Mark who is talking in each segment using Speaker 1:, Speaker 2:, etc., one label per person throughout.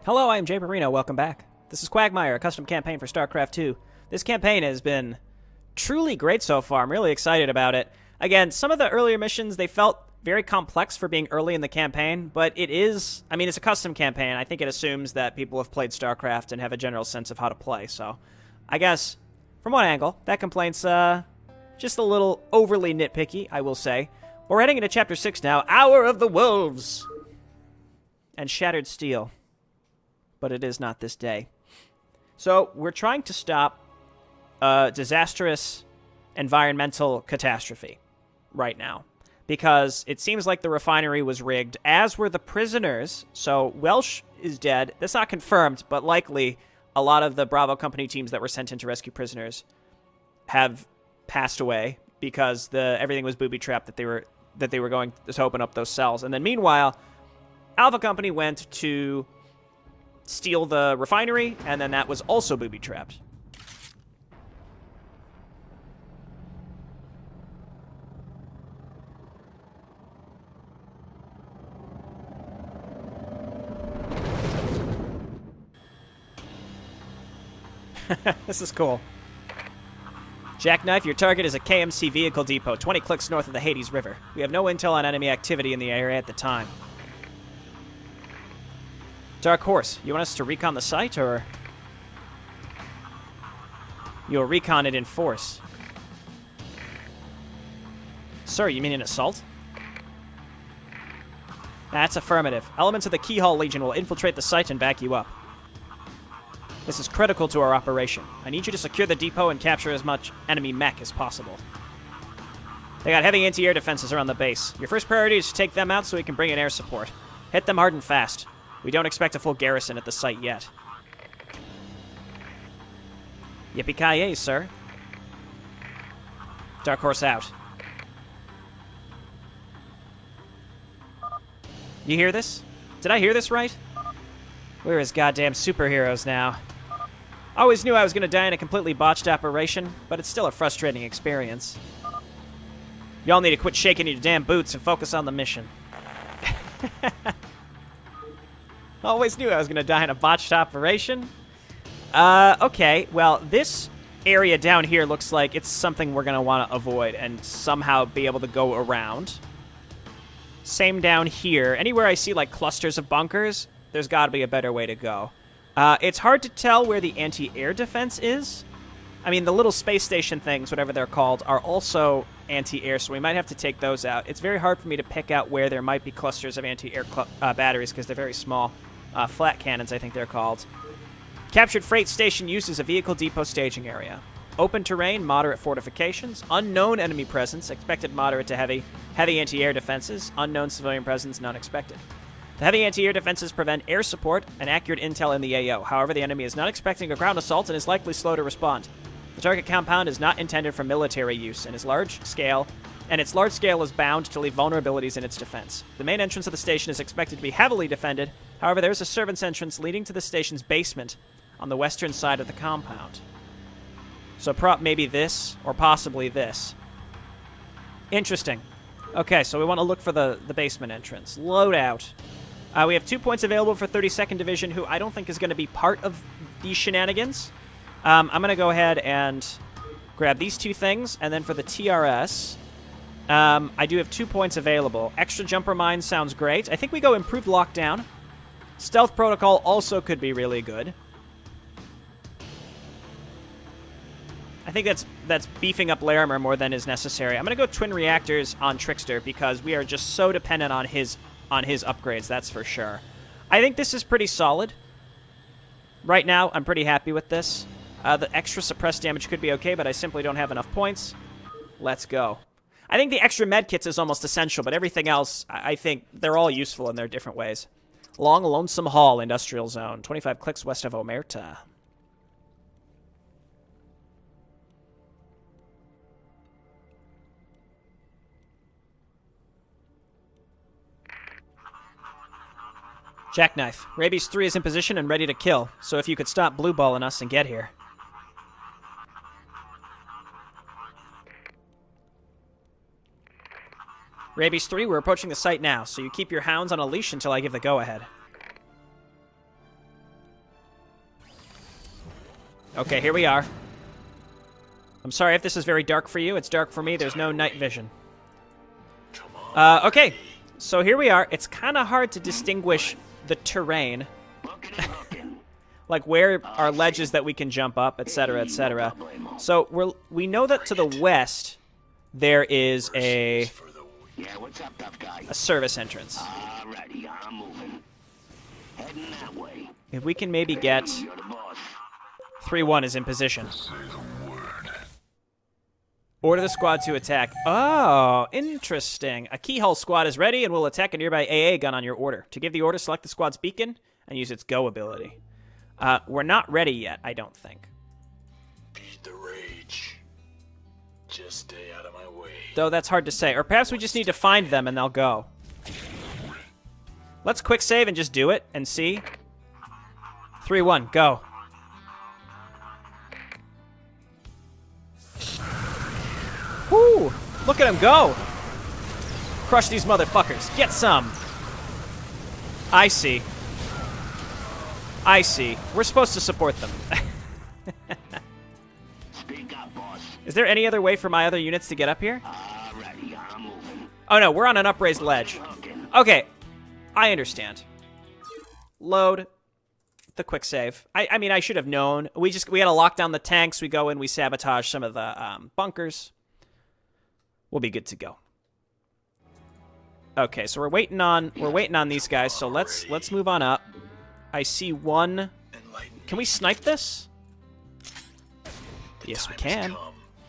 Speaker 1: Hello, I am Jayborino. Welcome back. This is Quagmire, a custom campaign for StarCraft 2. This campaign has been truly great so far. I'm really excited about it. Again, some of the earlier missions, they felt very complex for being early in the campaign, but it is, it's a custom campaign. I think it assumes that people have played StarCraft and have a general sense of how to play, so I guess, from one angle, that complaint's just a little overly nitpicky, I will say. We're heading into Chapter 6 now, Hour of the Wolves! And Shattered Steel. But it is not this day. So, we're trying to stop a disastrous environmental catastrophe right now. Because it seems like the refinery was rigged, as were the prisoners. So, Welsh is dead. That's not confirmed, but likely a lot of the Bravo Company teams that were sent in to rescue prisoners have passed away because everything was booby-trapped that they were going to open up those cells. And then meanwhile, Alpha Company went to steal the refinery, and then that was also booby-trapped. This is cool. Jackknife, your target is a KMC vehicle depot, 20 clicks north of the Hades River. We have no intel on enemy activity in the area at the time. Dark Horse, you want us to recon the site, or you'll recon it in force? Sir, you mean an assault? That's affirmative. Elements of the Keyhole Legion will infiltrate the site and back you up. This is critical to our operation. I need you to secure the depot and capture as much enemy mech as possible. They got heavy anti-air defenses around the base. Your first priority is to take them out so we can bring in air support. Hit them hard and fast. We don't expect a full garrison at the site yet. Yippee-ki-yay, sir. Dark Horse out. You hear this? Did I hear this right? We're as goddamn superheroes now. Always knew I was going to die in a completely botched operation, but it's still a frustrating experience. Y'all need to quit shaking your damn boots and focus on the mission. Always knew I was going to die in a botched operation. Okay, well, this area down here looks like it's something we're going to want to avoid and somehow be able to go around. Same down here. Anywhere I see, like, clusters of bunkers, there's got to be a better way to go. It's hard to tell where the anti-air defense is. I mean, the little space station things, whatever they're called, are also anti-air, so we might have to take those out. It's very hard for me to pick out where there might be clusters of anti-air batteries because they're very small. Flat cannons, I think they're called. Captured freight station used as a vehicle depot staging area. Open terrain, moderate fortifications. Unknown enemy presence, expected moderate to heavy. Heavy anti-air defenses. Unknown civilian presence, none expected. The heavy anti-air defenses prevent air support and accurate intel in the AO. However, the enemy is not expecting a ground assault and is likely slow to respond. The target compound is not intended for military use and its large scale is bound to leave vulnerabilities in its defense. The main entrance of the station is expected to be heavily defended. However, there is a servant's entrance leading to the station's basement on the western side of the compound. So maybe this, or possibly this. Interesting. Okay, so we want to look for the basement entrance. Loadout. We have 2 points available for 32nd Division, who I don't think is going to be part of these shenanigans. I'm going to go ahead and grab these two things, and then for the TRS, I do have 2 points available. Extra jumper mine sounds great. I think we go improved lockdown. Stealth protocol also could be really good. I think that's beefing up Larimer more than is necessary. I'm going to go twin reactors on Trickster because we are just so dependent on his upgrades, that's for sure. I think this is pretty solid. Right now, I'm pretty happy with this. The extra suppressed damage could be okay, but I simply don't have enough points. Let's go. I think the extra medkits is almost essential, but everything else, I think they're all useful in their different ways. Long Lonesome Hall Industrial Zone, 25 clicks west of Omerta. Jackknife. Rabies 3 is in position and ready to kill, so if you could stop blueballing us and get here. Rabies 3, we're approaching the site now, so you keep your hounds on a leash until I give the go-ahead. Okay, here we are. I'm sorry if this is very dark for you. It's dark for me. There's no night vision. Okay, so here we are. It's kind of hard to distinguish the terrain. Like where are ledges that we can jump up, etc., etc. So we know that to the west there is a service entrance. If we can maybe get 3-1 is in position. Order the squad to attack. Oh, interesting. A keyhole squad is ready and will attack a nearby AA gun on your order. To give the order, select the squad's beacon and use its go ability. We're not ready yet, I don't think.
Speaker 2: Beat the rage. Just stay out of my way.
Speaker 1: Though that's hard to say. Or perhaps we just need to find them and they'll go. Let's quick save and just do it and see. 3-1, go. Woo! Look at him go! Crush these motherfuckers. Get some. I see. I see. We're supposed to support them.
Speaker 3: Speak up, boss.
Speaker 1: Is there any other way for my other units to get up here? Oh no, we're on an upraised ledge. Okay, I understand. Load the quick save. I mean, I should have known. We had to lock down the tanks. We go in, we sabotage some of the bunkers. We'll be good to go. Okay, so we're waiting on these guys. So let's move on up. I see one. Can we snipe this? Yes, we can.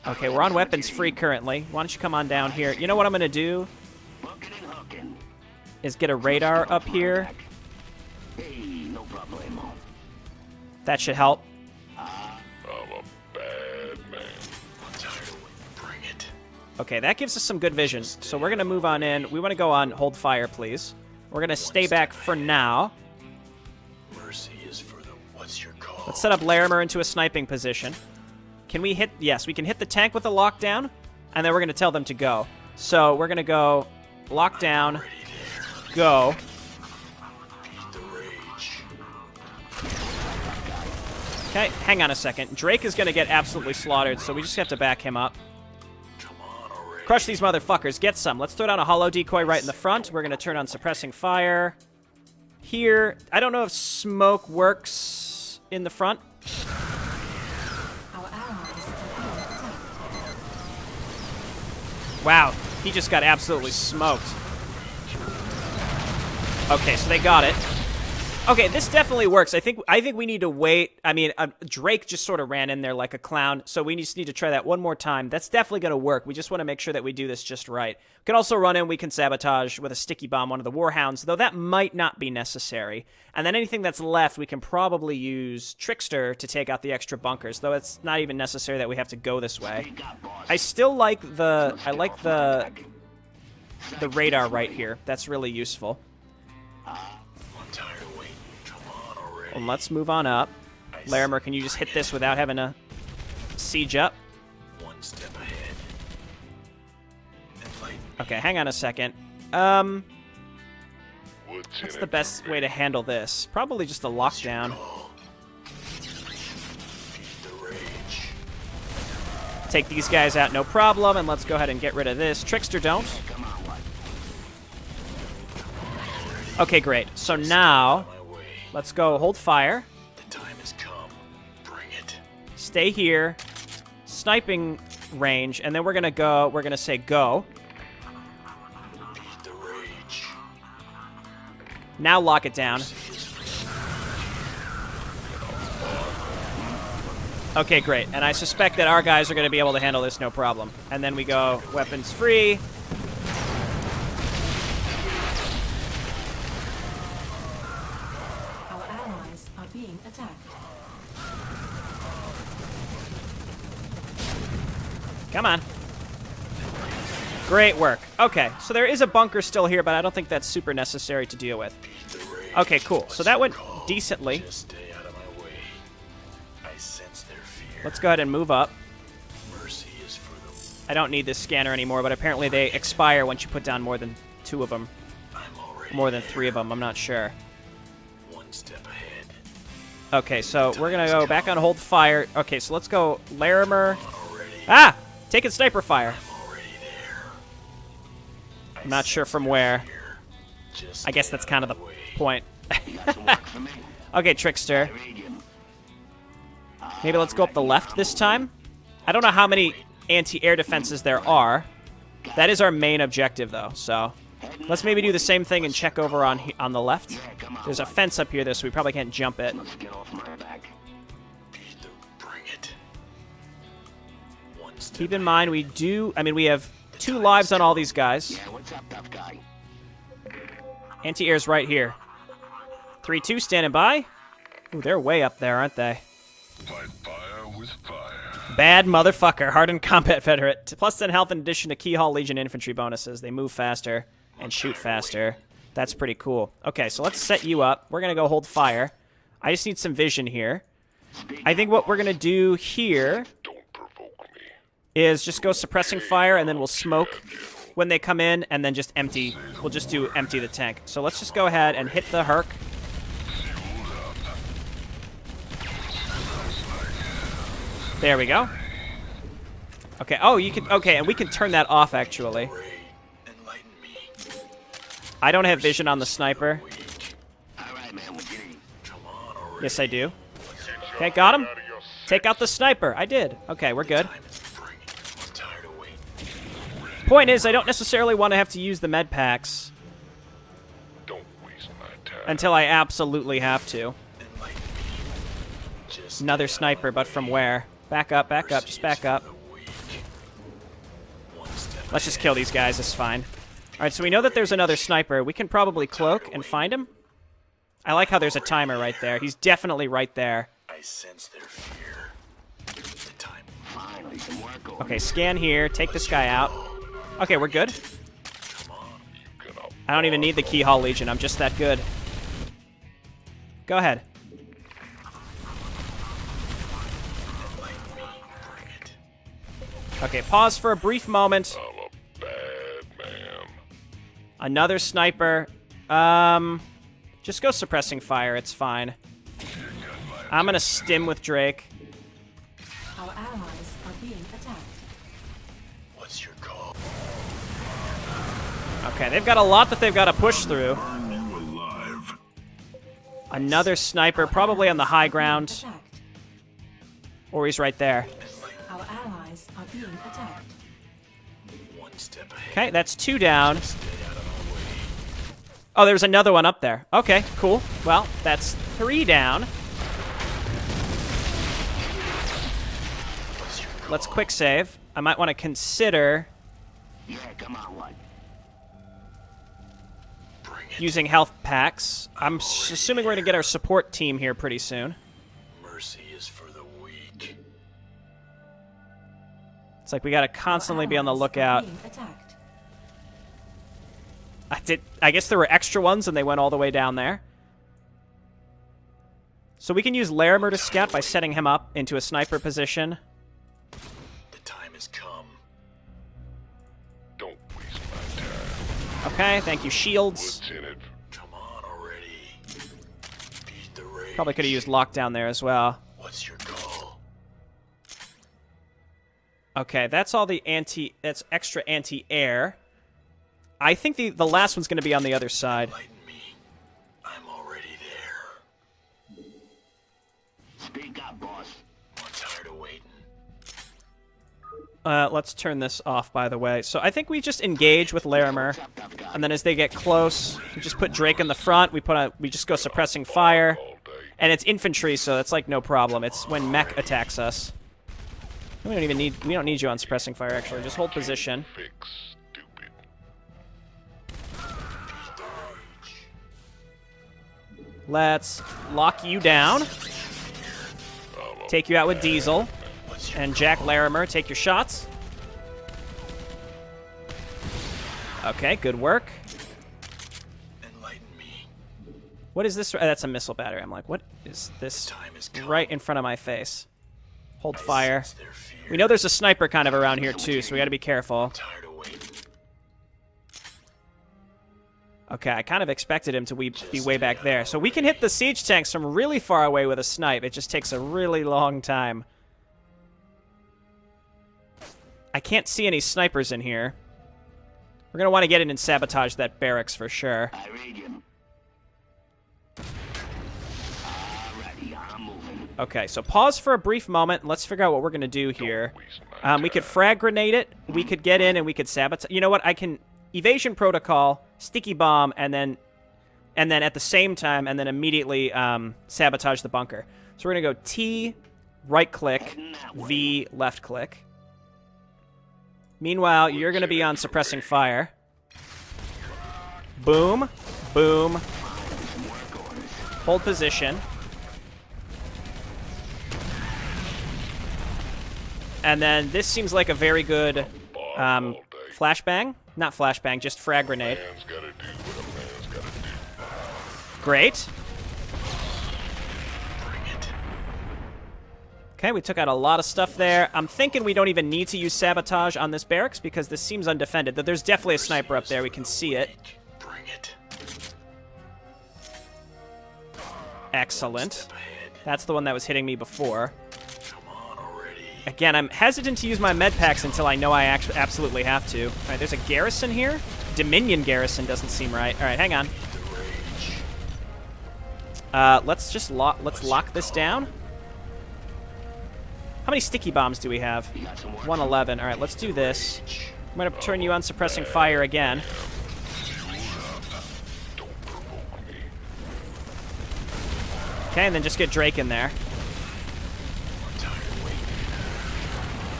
Speaker 1: Okay, we're on weapons free currently. Why don't you come on down here? You know what I'm gonna do? Is get a radar up here. That should help. Okay, that gives us some good vision. So we're gonna move on in. We want to go on hold fire, please. We're gonna stay back for now. Let's set up Larimer into a sniping position. Can we hit... Yes, we can hit the tank with a lockdown, and then we're going to tell them to go. So we're going to go lockdown, go. Okay, hang on a second. Drake is going to get absolutely slaughtered, so we just have to back him up. Crush these motherfuckers. Get some. Let's throw down a hollow decoy right in the front. We're going to turn on suppressing fire. Here, I don't know if smoke works in the front. Wow, he just got absolutely smoked. Okay, so they got it. Okay, this definitely works. I think we need to wait. I mean, Drake just sort of ran in there like a clown, so we just need to try that one more time. That's definitely going to work. We just want to make sure that we do this just right. We can also run in. We can sabotage with a sticky bomb one of the Warhounds, though that might not be necessary. And then anything that's left, we can probably use Trickster to take out the extra bunkers, though it's not even necessary that we have to go this way. I still like the radar right here. That's really useful. Well, let's move on up. Larimer, can you just hit this without having to siege up?
Speaker 2: One step ahead.
Speaker 1: Okay, hang on a second. What's the best way to handle this? Probably just a lockdown. Take these guys out, no problem, and let's go ahead and get rid of this. Trickster, don't. Okay, great. So now... let's go hold fire.
Speaker 2: The time has come. Bring it.
Speaker 1: Stay here. Sniping range, and then we're gonna say go.
Speaker 2: Beat the rage.
Speaker 1: Now lock it down. Okay, great. And I suspect that our guys are gonna be able to handle this no problem. And then we go weapons free. Come on. Great work. Okay, so there is a bunker still here, but I don't think that's super necessary to deal with. Okay, cool. So that went decently. Let's go ahead and move up. I don't need this scanner anymore, but apparently they expire once you put down more than 2 of them. More than 3 of them, I'm not sure.
Speaker 2: One step ahead.
Speaker 1: Okay, so we're going to go back on hold fire. Okay, so let's go Larimer. Ah! Taking sniper fire. I'm not sure from where. I guess that's kind of the point. Okay, Trickster. Maybe let's go up the left this time. I don't know how many anti-air defenses there are. That is our main objective, though, so let's maybe do the same thing and check over on the left. There's a fence up here, though, so we probably can't jump it. Keep in mind, we have 2 lives on all these guys. Anti-air's right here. 3-2 standing by. Ooh, they're way up there, aren't they?
Speaker 2: Fight fire with fire.
Speaker 1: Bad motherfucker. Hardened combat veteran. Plus 10 health in addition to Keyhall Legion infantry bonuses. They move faster and shoot faster. That's pretty cool. Okay, so let's set you up. We're going to go hold fire. I just need some vision here. I think what we're going to do here is just go suppressing fire, and then we'll smoke when they come in, and then just empty. We'll just do empty the tank. So let's just go ahead and hit the Herc. There we go. Okay, oh, you can, okay, and we can turn that off, actually. I don't have vision on the sniper. Yes, I do. Okay, got him. Take out the sniper. I did. Okay, we're good. Point is, I don't necessarily want to have to use the med packs until I absolutely have to. Another sniper, but from where? Back up, just back up. Let's just kill these guys, it's fine. Alright, so we know that there's another sniper. We can probably cloak and find him. I like how there's a timer right there. He's definitely right there.
Speaker 2: I sense their fear. The time.
Speaker 1: Okay, scan here. Take this guy out. Okay, we're good. I don't even need the Keyhall Legion. I'm just that good. Go ahead. Okay, pause for a brief moment.
Speaker 2: I'm a bad man.
Speaker 1: Another sniper. Just go suppressing fire. It's fine. I'm gonna stim with Drake.
Speaker 3: Our allies are being attacked.
Speaker 2: What's your call?
Speaker 1: Okay, they've got a lot that they've got to push through.
Speaker 2: Burn you alive.
Speaker 1: Another sniper, probably on the high ground.
Speaker 3: Attacked.
Speaker 1: Or he's right there.
Speaker 3: Our allies are being attacked.
Speaker 2: One step ahead.
Speaker 1: Okay, that's 2 down.
Speaker 2: Stay out of our way.
Speaker 1: Oh, there's another one up there. Okay, cool. Well, that's 3 down.
Speaker 2: What's your call?
Speaker 1: Let's quick save. I might want to consider
Speaker 2: Yeah, come on, one. Bring it.
Speaker 1: using health packs. I'm assuming we're going to get our support team here pretty soon.
Speaker 2: Mercy is for the weak.
Speaker 1: It's like we got to constantly be on the lookout.
Speaker 3: Being attacked.
Speaker 1: I guess there were extra ones and they went all the way down there. So we can use Larimer to scout by setting him up into a sniper position.
Speaker 2: The time has come. Don't waste my time.
Speaker 1: Okay, thank you, shields.
Speaker 2: What's in it? Come on already. Beat the rage.
Speaker 1: Probably could have used lockdown there as well.
Speaker 2: What's your call?
Speaker 1: Okay, that's all the that's extra anti-air. I think the last one's going to be on the other side.
Speaker 2: Enlighten me. I'm already there. Speak up, boss. I'm tired of waiting.
Speaker 1: Let's turn this off, by the way. So I think we just engage with Larimer, and then as they get close, we just put Drake in the front. We just go suppressing fire, and it's infantry, so that's like no problem. It's when mech attacks us. We don't need you on suppressing fire. Actually, just hold position. Let's lock you down. Take you out with Diesel. And Jack Larimer, take your shots. Okay, good work.
Speaker 2: Enlighten me.
Speaker 1: What is this? That's a missile battery. I'm like, what is this
Speaker 2: Time has come.
Speaker 1: right in front of my face? Hold fire.
Speaker 2: Sense their fear.
Speaker 1: We know there's a sniper kind of around here too, so we gotta be careful.
Speaker 2: Tired of waiting.
Speaker 1: Okay, I kind of expected him to be way back there. So we can hit the siege tanks from really far away with a snipe. It just takes a really long time. I can't see any snipers in here. We're going to want to get in and sabotage that barracks for sure.
Speaker 2: I read him. Alrighty, I'm moving.
Speaker 1: Okay, so pause for a brief moment. Let's figure out what we're going to do here. We could frag grenade it. We could get in and we could sabotage. You know what? I can evasion protocol, sticky bomb, and then at the same time, and then immediately sabotage the bunker. So we're going to go T, right-click, V, left-click. Meanwhile, you're going to be on suppressing fire. Boom, boom. Hold position. And then this seems like a very good flashbang. Not flashbang, just frag grenade. Great. Okay, we took out a lot of stuff there. I'm thinking we don't even need to use sabotage on this barracks because this seems undefended. There's definitely a sniper up there. We can see it. Excellent. That's the one that was hitting me before. Again, I'm hesitant to use my med packs until I know I actually absolutely have to. All right, there's a garrison here. Dominion garrison doesn't seem right. All right, hang on. Let's lock this down. How many sticky bombs do we have? 111. All right, let's do this. I'm going to turn you on suppressing fire again. Okay, and then just get Drake in there.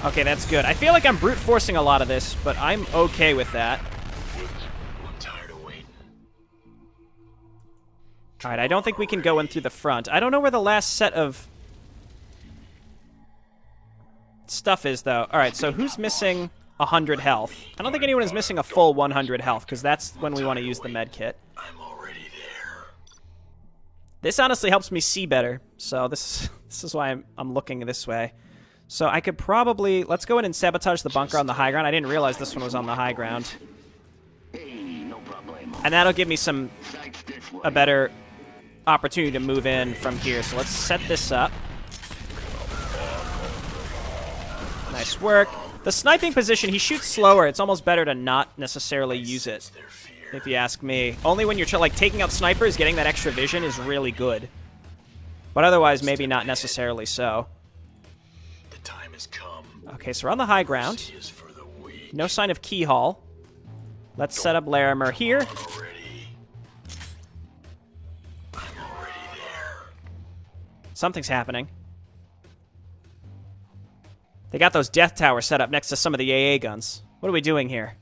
Speaker 1: Okay, that's good. I feel like I'm brute forcing a lot of this, but I'm okay with that. All right, I don't think we can go in through the front. I don't know where the last set of stuff is, though. All right, so who's missing 100 health? I don't think anyone is missing a full 100 health, because that's when we want to use the med kit.
Speaker 2: I'm already there.
Speaker 1: This honestly helps me see better, so this is why I'm looking this way. So I could probably... Let's go in and sabotage the bunker on the high ground. I didn't realize this one was on the high ground. And that'll give me a better opportunity to move in from here. So let's set this up. Nice work. The sniping position, he shoots slower. It's almost better to not necessarily use it, if you ask me. Only when you're taking out snipers, getting that extra vision is really good. But otherwise, maybe not necessarily so. Okay, so we're on the high ground. No sign of Keyhall. Let's set up Larimer here. Something's happening. They got those death towers set up next to some of the AA guns. What are we doing here?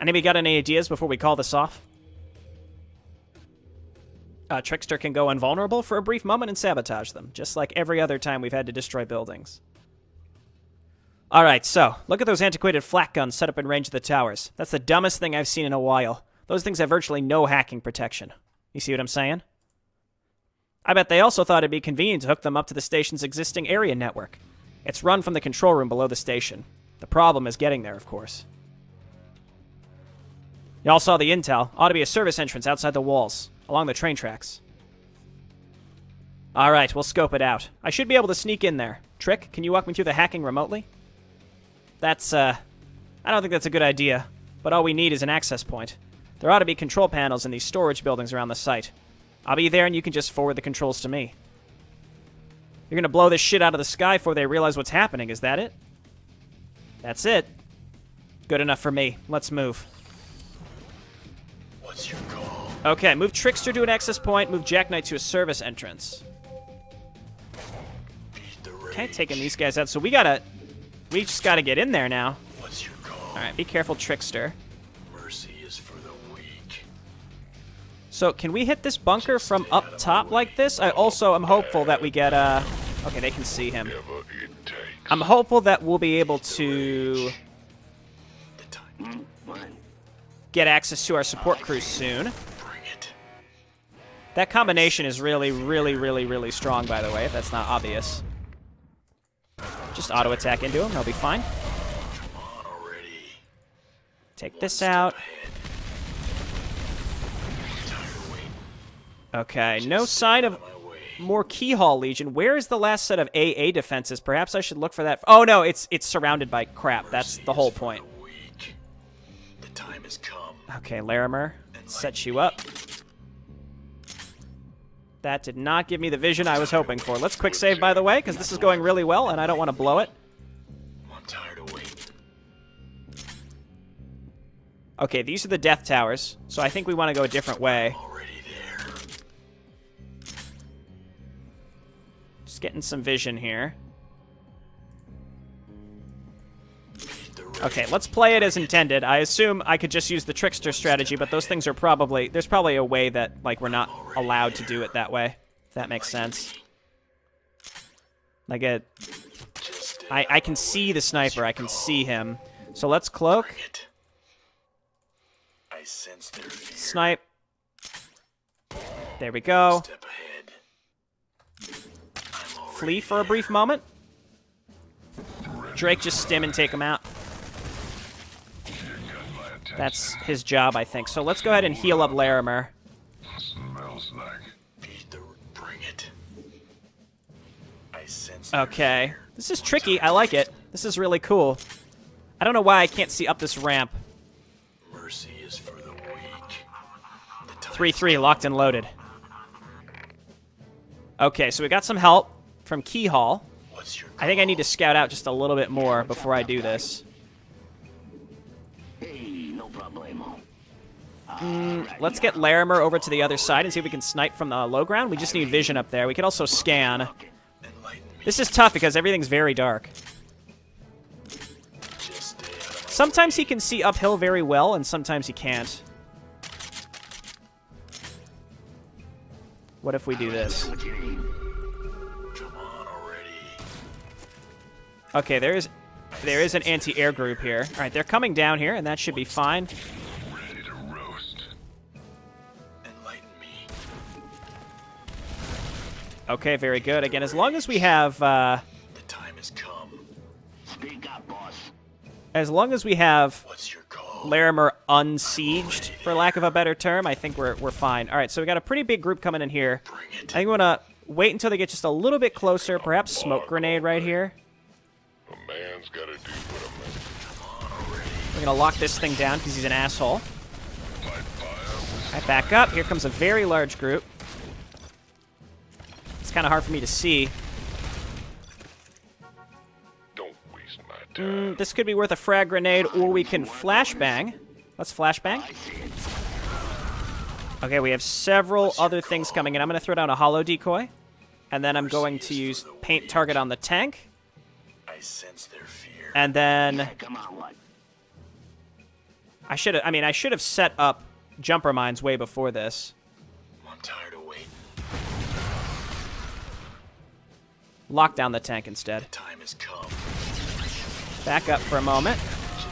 Speaker 1: Anybody got any ideas before we call this off? Trickster can go invulnerable for a brief moment and sabotage them, just like every other time we've had to destroy buildings. Alright, so, look at those antiquated flak guns set up in range of the towers. That's the dumbest thing I've seen in a while. Those things have virtually no hacking protection. You see what I'm saying? I bet they also thought it'd be convenient to hook them up to the station's existing area network. It's run from the control room below the station. The problem is getting there, of course. Y'all saw the intel. Ought to be a service entrance outside the walls, along the train tracks. Alright, we'll scope it out. I should be able to sneak in there. Trick, can you walk me through the hacking remotely? That's, I don't think that's a good idea, but all we need is an access point. There ought to be control panels in these storage buildings around the site. I'll be there and you can just forward the controls to me. You're gonna blow this shit out of the sky before they realize what's happening, is that it? That's it. Good enough for me. Let's move.
Speaker 2: What's your call?
Speaker 1: Okay, move Trickster to an access point, move Jack Knight to a service entrance. Okay, taking these guys out. So we just gotta get in there now.
Speaker 2: What's your call?
Speaker 1: Alright, be careful, Trickster.
Speaker 2: Mercy is for the weak.
Speaker 1: So, can we hit this bunker from up top like this? I also am hopeful that we get, okay, they can see him. I'm hopeful that we'll be able to get access to our support crews soon. That combination is really, really, really, really strong, by the way, if that's not obvious. Just auto-attack into him, he'll be fine. Take this out. Okay, no sign of more Keyhole Legion. Where is the last set of AA defenses? Perhaps I should look for that. Oh, no, it's surrounded by crap. That's the whole point.
Speaker 2: The time has come.
Speaker 1: Okay, Larimer, set you up. That did not give me the vision I was hoping for. Let's quick save, by the way, because this is going really well, and I don't want to blow it.
Speaker 2: I'm tired of waiting.
Speaker 1: Okay, these are the Death Towers, so I think we want to go a different way.
Speaker 2: Already there.
Speaker 1: Just getting some vision here. Okay, let's play it as intended. I assume I could just use the Trickster strategy, but those things are probably... There's probably a way that, like, we're not allowed to do it that way. If that makes sense. Like, I can see the sniper. I can see him. So let's cloak.
Speaker 2: I sense their fear.
Speaker 1: Snipe. There we go.
Speaker 2: Step ahead.
Speaker 1: Flee for a brief moment. Drake, just stim and take him out. That's his job, I think. So let's go ahead and heal up Larimer.
Speaker 4: Smells like.
Speaker 2: Bring it. I sense
Speaker 1: Okay. This is tricky. I like it. This is really cool. I don't know why I can't see up this ramp.
Speaker 2: mercy is for the weak.
Speaker 1: 3-3, locked and loaded. Okay, so we got some help from Keyhole.
Speaker 2: What's your
Speaker 1: I think I need to scout out just a little bit more before I do this.
Speaker 2: Hey, no problemo.
Speaker 1: Let's get Larimer over to the other side and see if we can snipe from the low ground. We just need vision up there. We could also scan.
Speaker 2: Enlighten me.
Speaker 1: This is tough because everything's very dark.
Speaker 2: Just stay out of my
Speaker 1: Sometimes he can see uphill very well, and sometimes he can't. What if we do this?
Speaker 2: Come on already.
Speaker 1: Okay, there is an anti-air group here. All right, they're coming down here, and that should be fine.
Speaker 4: Ready to roast.
Speaker 2: Enlighten me.
Speaker 1: Okay, very good. Again, as long as we have,
Speaker 2: The time has come. Speak up, boss.
Speaker 1: as long as we have
Speaker 2: What's your call?
Speaker 1: Larimer unsieged, for lack of a better term, I think we're fine. All right, so we got a pretty big group coming in here.
Speaker 2: Bring it.
Speaker 1: I think we want to wait until they get just a little bit closer. Perhaps smoke grenade right here.
Speaker 4: A man's gotta do what
Speaker 1: We're gonna lock this thing down because he's an asshole.
Speaker 4: a man. Fight fire.
Speaker 1: All right, back up. Here comes a very large group. It's kind of hard for me to see.
Speaker 4: Don't waste my time.
Speaker 1: This could be worth a frag grenade, or we can flashbang. Let's flashbang. Okay, we have several other things coming in. I'm going to throw down a hollow decoy, and then I'm going to use paint target on the tank,
Speaker 2: I sense their fear.
Speaker 1: and then
Speaker 2: Come on, what?
Speaker 1: I should have set up jumper mines way before this.
Speaker 2: I'm tired of waiting.
Speaker 1: Lock down the tank instead.
Speaker 2: The time has come.
Speaker 1: Back up for a moment.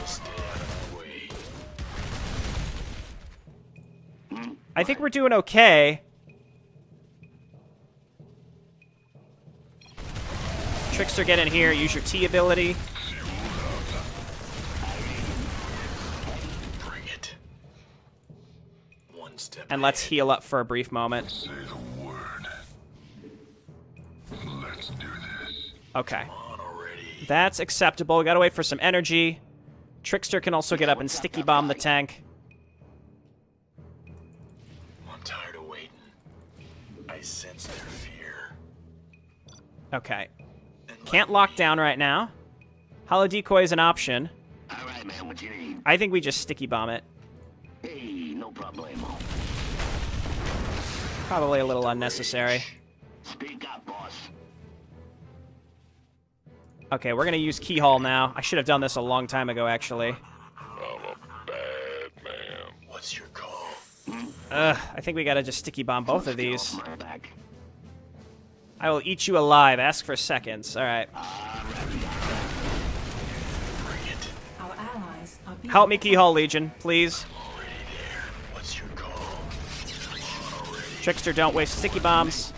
Speaker 2: Just stay out of my way.
Speaker 1: I think we're doing okay. Trickster, get in here. Use your T ability.
Speaker 2: Bring it. One step
Speaker 1: And let's heal up for a brief moment.
Speaker 4: Say the word. Let's do this.
Speaker 1: Okay.
Speaker 2: on already.
Speaker 1: That's acceptable. We gotta wait for some energy. Trickster can also get up and sticky bomb the tank.
Speaker 2: I'm tired of waiting. I sense their fear.
Speaker 1: Okay. Can't lock down right now. Hollow decoy is an option.
Speaker 2: All right, man. What you need?
Speaker 1: I think we just sticky bomb it.
Speaker 2: Hey, no problemo.
Speaker 1: Probably a little unnecessary.
Speaker 2: Speak up, boss.
Speaker 1: Okay, we're gonna use Keyhole now. I should have done this a long time ago, actually.
Speaker 4: I'm a bad man.
Speaker 2: What's your call?
Speaker 1: I think we gotta just sticky bomb both of these.
Speaker 2: My back.
Speaker 1: I will eat you alive. Ask for seconds. All right.
Speaker 2: Bring it.
Speaker 3: Our allies are being
Speaker 1: Help me,
Speaker 3: attacked.
Speaker 1: Keyhole Legion, please.
Speaker 2: Already there. What's your call? Come on already.
Speaker 1: Trickster, don't waste sticky bombs.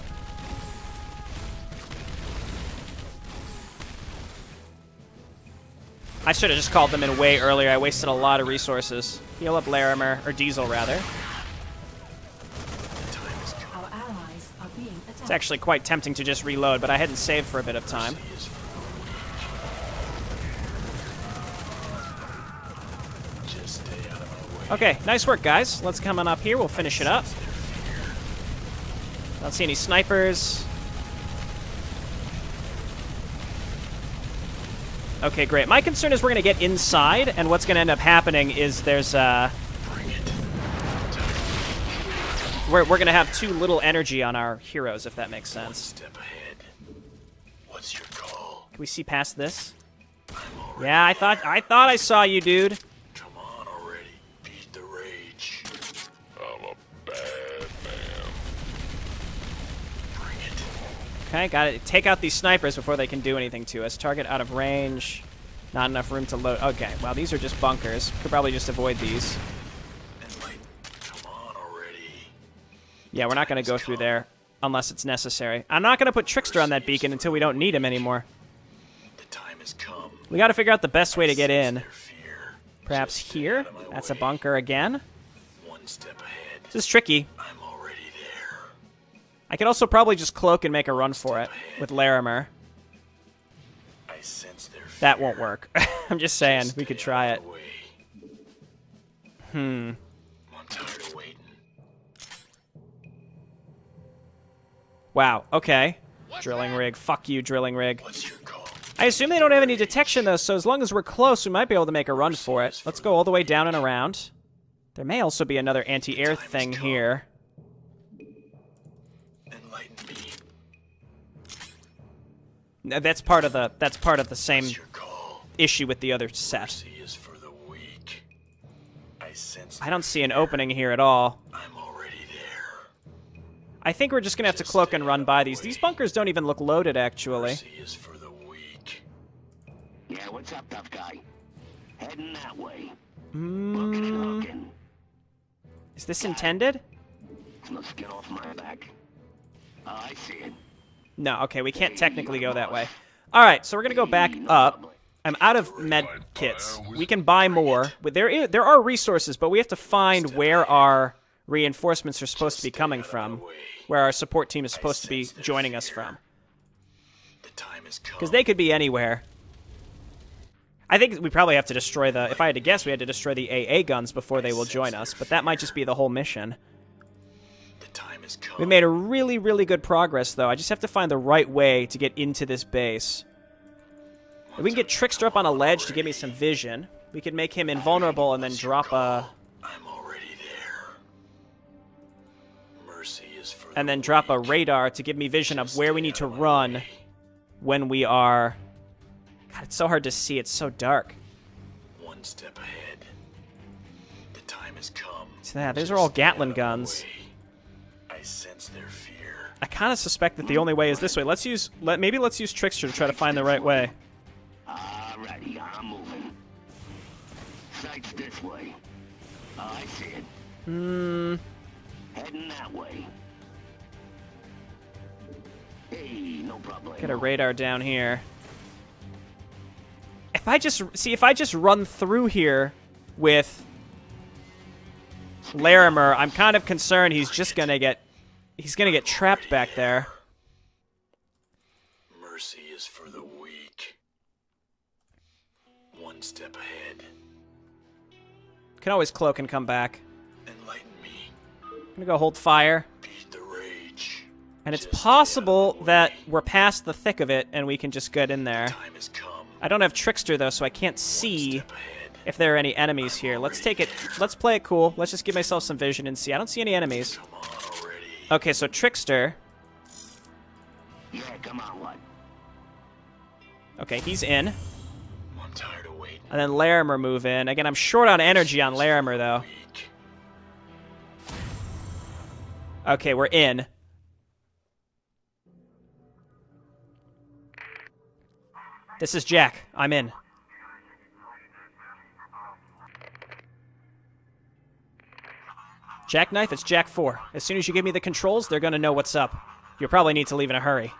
Speaker 1: I should have just called them in way earlier. I wasted a lot of resources. Heal up Larimer, or Diesel, rather.
Speaker 3: Our allies are being attacked.
Speaker 1: It's actually quite tempting to just reload, but I hadn't saved for a bit of time.
Speaker 2: Just stay out of my way.
Speaker 1: Okay, nice work, guys. Let's come on up here. We'll finish it up. Don't see any snipers. Okay, great. My concern is we're going to get inside, and what's going to end up happening is there's we're going to have too little energy on our heroes, if that makes sense.
Speaker 2: Step ahead. What's your call?
Speaker 1: Can we see past this? Yeah, I thought I saw you, dude.
Speaker 2: Come on already. Beat the rage.
Speaker 4: I'm a bad man.
Speaker 2: Bring it.
Speaker 1: Okay, got it. Take out these snipers before they can do anything to us. Target out of range. Not enough room to load. Okay, well, these are just bunkers. Could probably just avoid these.
Speaker 2: Enlighten. Come on already.
Speaker 1: Yeah, we're not going to go through there unless it's necessary. I'm not going to put Trickster on that beacon until we don't need him anymore.
Speaker 2: The time has come.
Speaker 1: We got to figure out the best way to get in.
Speaker 2: Their fear.
Speaker 1: Perhaps
Speaker 2: Just stay
Speaker 1: here?
Speaker 2: out of my
Speaker 1: That's a
Speaker 2: way.
Speaker 1: bunker again.
Speaker 2: One step ahead.
Speaker 1: This is tricky.
Speaker 2: I'm already there.
Speaker 1: I could also probably just cloak and make a run for it with Larimer.
Speaker 2: I sense their fear.
Speaker 1: That won't work. I'm just saying, we could try it.
Speaker 2: I'm tired of waiting.
Speaker 1: Wow, okay. Drilling rig. Fuck you, drilling rig.
Speaker 2: What's your call?
Speaker 1: I assume they don't have any detection, though, so as long as we're close, we might be able to make a run for it. Let's go all the way down and around. There may also be another anti-air thing here.
Speaker 2: Enlighten me.
Speaker 1: No, that's part of the same
Speaker 2: What's your call?
Speaker 1: issue with the other set.
Speaker 2: Mercy is for the weak. I sense.
Speaker 1: I don't see an opening here at all.
Speaker 2: I'm already there.
Speaker 1: I think we're just gonna have to cloak and run by these. These bunkers don't even look loaded, actually.
Speaker 2: Mercy is for the weak.
Speaker 5: Yeah, what's up, tough guy? Heading that way. Looking and hooking.
Speaker 1: Is this intended?
Speaker 5: No skin off my back. Oh, I see it.
Speaker 1: No, okay, we can't technically go that way. Alright, so we're gonna go back up. I'm out of med kits. We can buy more. But there are resources, but we have to find where our reinforcements are supposed to be coming from. Where our support team is supposed to be joining us from.
Speaker 2: The time has come.
Speaker 1: Because they could be anywhere. I think we probably have to destroy the... If I had to guess, we had to destroy the AA guns before they will join us. But that might just be the whole mission.
Speaker 2: The time has come.
Speaker 1: We made a really, really good progress, though. I just have to find the right way to get into this base. If we can get Trickster up on a ledge to give me some vision, we could make him invulnerable and then drop a...
Speaker 2: I'm already there. Mercy is for
Speaker 1: And then drop a radar to give me vision of where we need to run when we are... God, it's so hard to see. It's so dark.
Speaker 2: one step ahead. The time has come.
Speaker 1: So yeah, those are all Gatling guns.
Speaker 2: I sense their fear.
Speaker 1: I kind of suspect that the only way is this way. Maybe let's use Trickster to try to find the right way.
Speaker 5: Alrighty, I'm moving. Sights this way. Oh, I see it. Heading that way. Hey, no problem.
Speaker 1: Get a radar down here. If I just run through here with Larimer, I'm kind of concerned he's gonna get trapped back there.
Speaker 2: Mercy is for the weak. One step ahead.
Speaker 1: Can always cloak and come back.
Speaker 2: Enlighten me.
Speaker 1: I'm gonna go hold fire.
Speaker 2: Beat the rage.
Speaker 1: And it's possible that we're past the thick of it and we can just get in there.
Speaker 2: Time has come.
Speaker 1: I don't have Trickster though, so I can't see
Speaker 2: Step ahead.
Speaker 1: if there are any enemies here. Let's take it. Let's play it cool. Let's just give myself some vision and see. I don't see any enemies.
Speaker 2: Come on already.
Speaker 1: Okay, so Trickster.
Speaker 5: Yeah, come on, what?
Speaker 1: Okay, he's in.
Speaker 2: I'm tired of waiting.
Speaker 1: And then Larimer move in. Again, I'm short on energy on Larimer though.
Speaker 2: Weak.
Speaker 1: Okay, we're in. This is Jack. I'm in. Jackknife, it's Jack 4. As soon as you give me the controls, they're gonna know what's up. You'll probably need to leave in a hurry.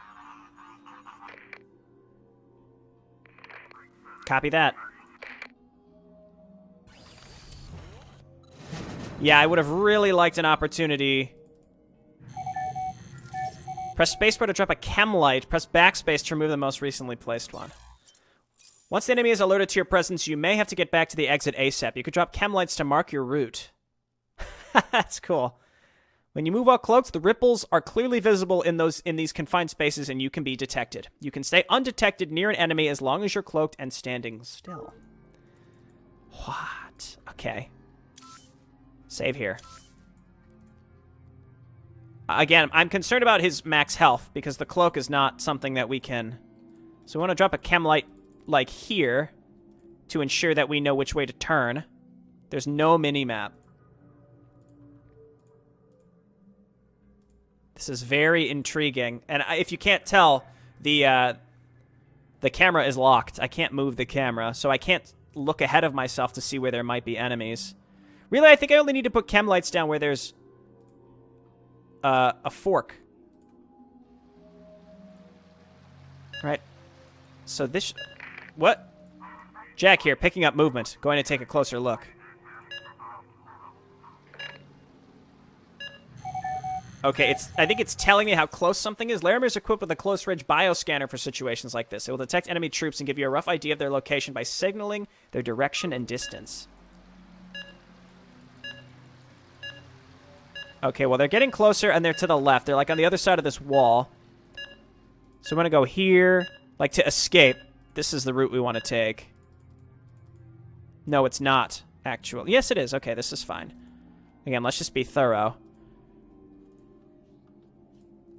Speaker 1: Copy that. Yeah, I would have really liked an opportunity. Press spacebar to drop a chem light. Press backspace to remove the most recently placed one. Once the enemy is alerted to your presence, you may have to get back to the exit ASAP. You could drop chem lights to mark your route. That's cool. When you move while cloaked, the ripples are clearly visible in these confined spaces, and you can be detected. You can stay undetected near an enemy as long as you're cloaked and standing still. What? Okay. Save here. Again, I'm concerned about his max health, because the cloak is not something that we can... So we want to drop a chem light, like, here, to ensure that we know which way to turn. There's no mini-map. This is very intriguing. And if you can't tell, the camera is locked. I can't move the camera, so I can't look ahead of myself to see where there might be enemies. Really, I think I only need to put chem lights down where there's a fork. Right. So this... What? Jack here, picking up movement. Going to take a closer look. Okay, I think it's telling me how close something is. Laramir is equipped with a close-range bioscanner for situations like this. It will detect enemy troops and give you a rough idea of their location by signaling their direction and distance. Okay, well, they're getting closer, and they're to the left. They're, like, on the other side of this wall. So I'm going to go here. Like, to escape. This is the route we want to take. No, it's not, actually. Yes, it is. Okay, this is fine. Again, let's just be thorough.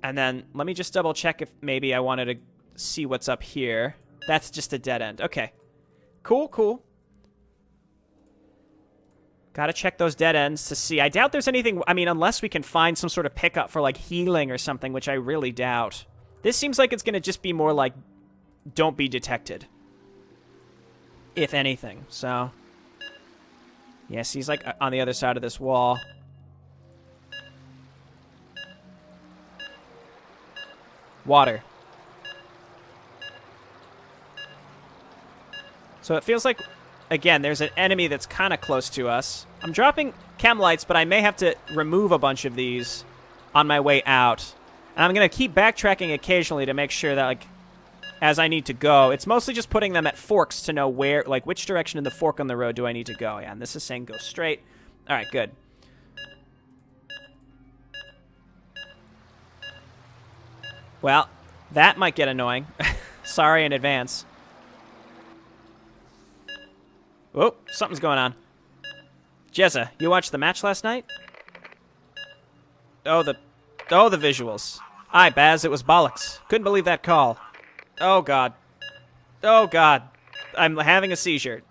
Speaker 1: And then let me just double check if maybe I wanted to see what's up here. That's just a dead end. Okay. Cool, cool. Gotta check those dead ends to see. I doubt there's anything... I mean, unless we can find some sort of pickup for, like, healing or something, which I really doubt. This seems like it's gonna just be more like, don't be detected. If anything, so... Yes, he's, like, on the other side of this wall. Water. So it feels like, again, there's an enemy that's kind of close to us. I'm dropping chem lights, but I may have to remove a bunch of these on my way out. And I'm going to keep backtracking occasionally to make sure that, like, as I need to go, it's mostly just putting them at forks to know where, like, which direction in the fork on the road do I need to go. Yeah, and this is saying go straight. All right, good. Well, that might get annoying. Sorry in advance. Oh, something's going on. Jezza, you watched the match last night? Oh, the visuals. Aye, Baz, it was bollocks. Couldn't believe that call. Oh, God. Oh, God. I'm having a seizure.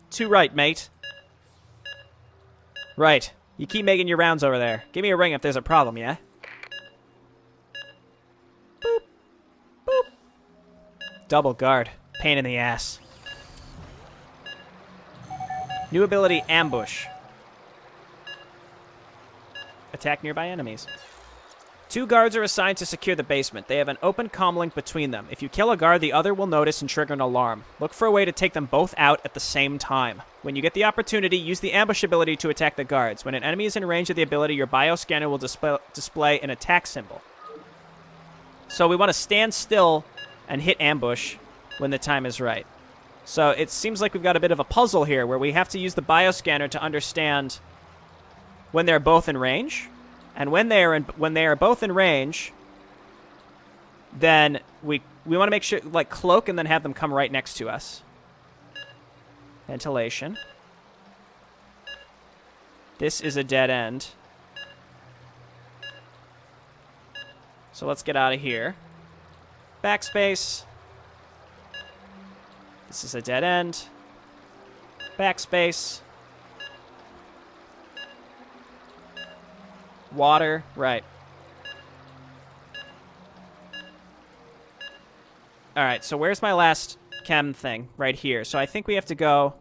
Speaker 1: Too right, mate. Right. You keep making your rounds over there. Give me a ring if there's a problem, yeah? Boop. Boop. Double guard. Pain in the ass. New ability, Ambush. Attack nearby enemies. 2 guards are assigned to secure the basement. They have an open comm link between them. If you kill a guard, the other will notice and trigger an alarm. Look for a way to take them both out at the same time. When you get the opportunity, use the ambush ability to attack the guards. When an enemy is in range of the ability, your bioscanner will display an attack symbol. So we want to stand still and hit ambush when the time is right. So it seems like we've got a bit of a puzzle here where we have to use the bioscanner to understand when they're both in range. And when they are both in range, then we want to make sure, like, cloak and then have them come right next to us. Ventilation. This is a dead end. So let's get out of here. Backspace. This is a dead end. Backspace. Water, right. Alright, so where's my last chem thing? Right here. So I think we have to go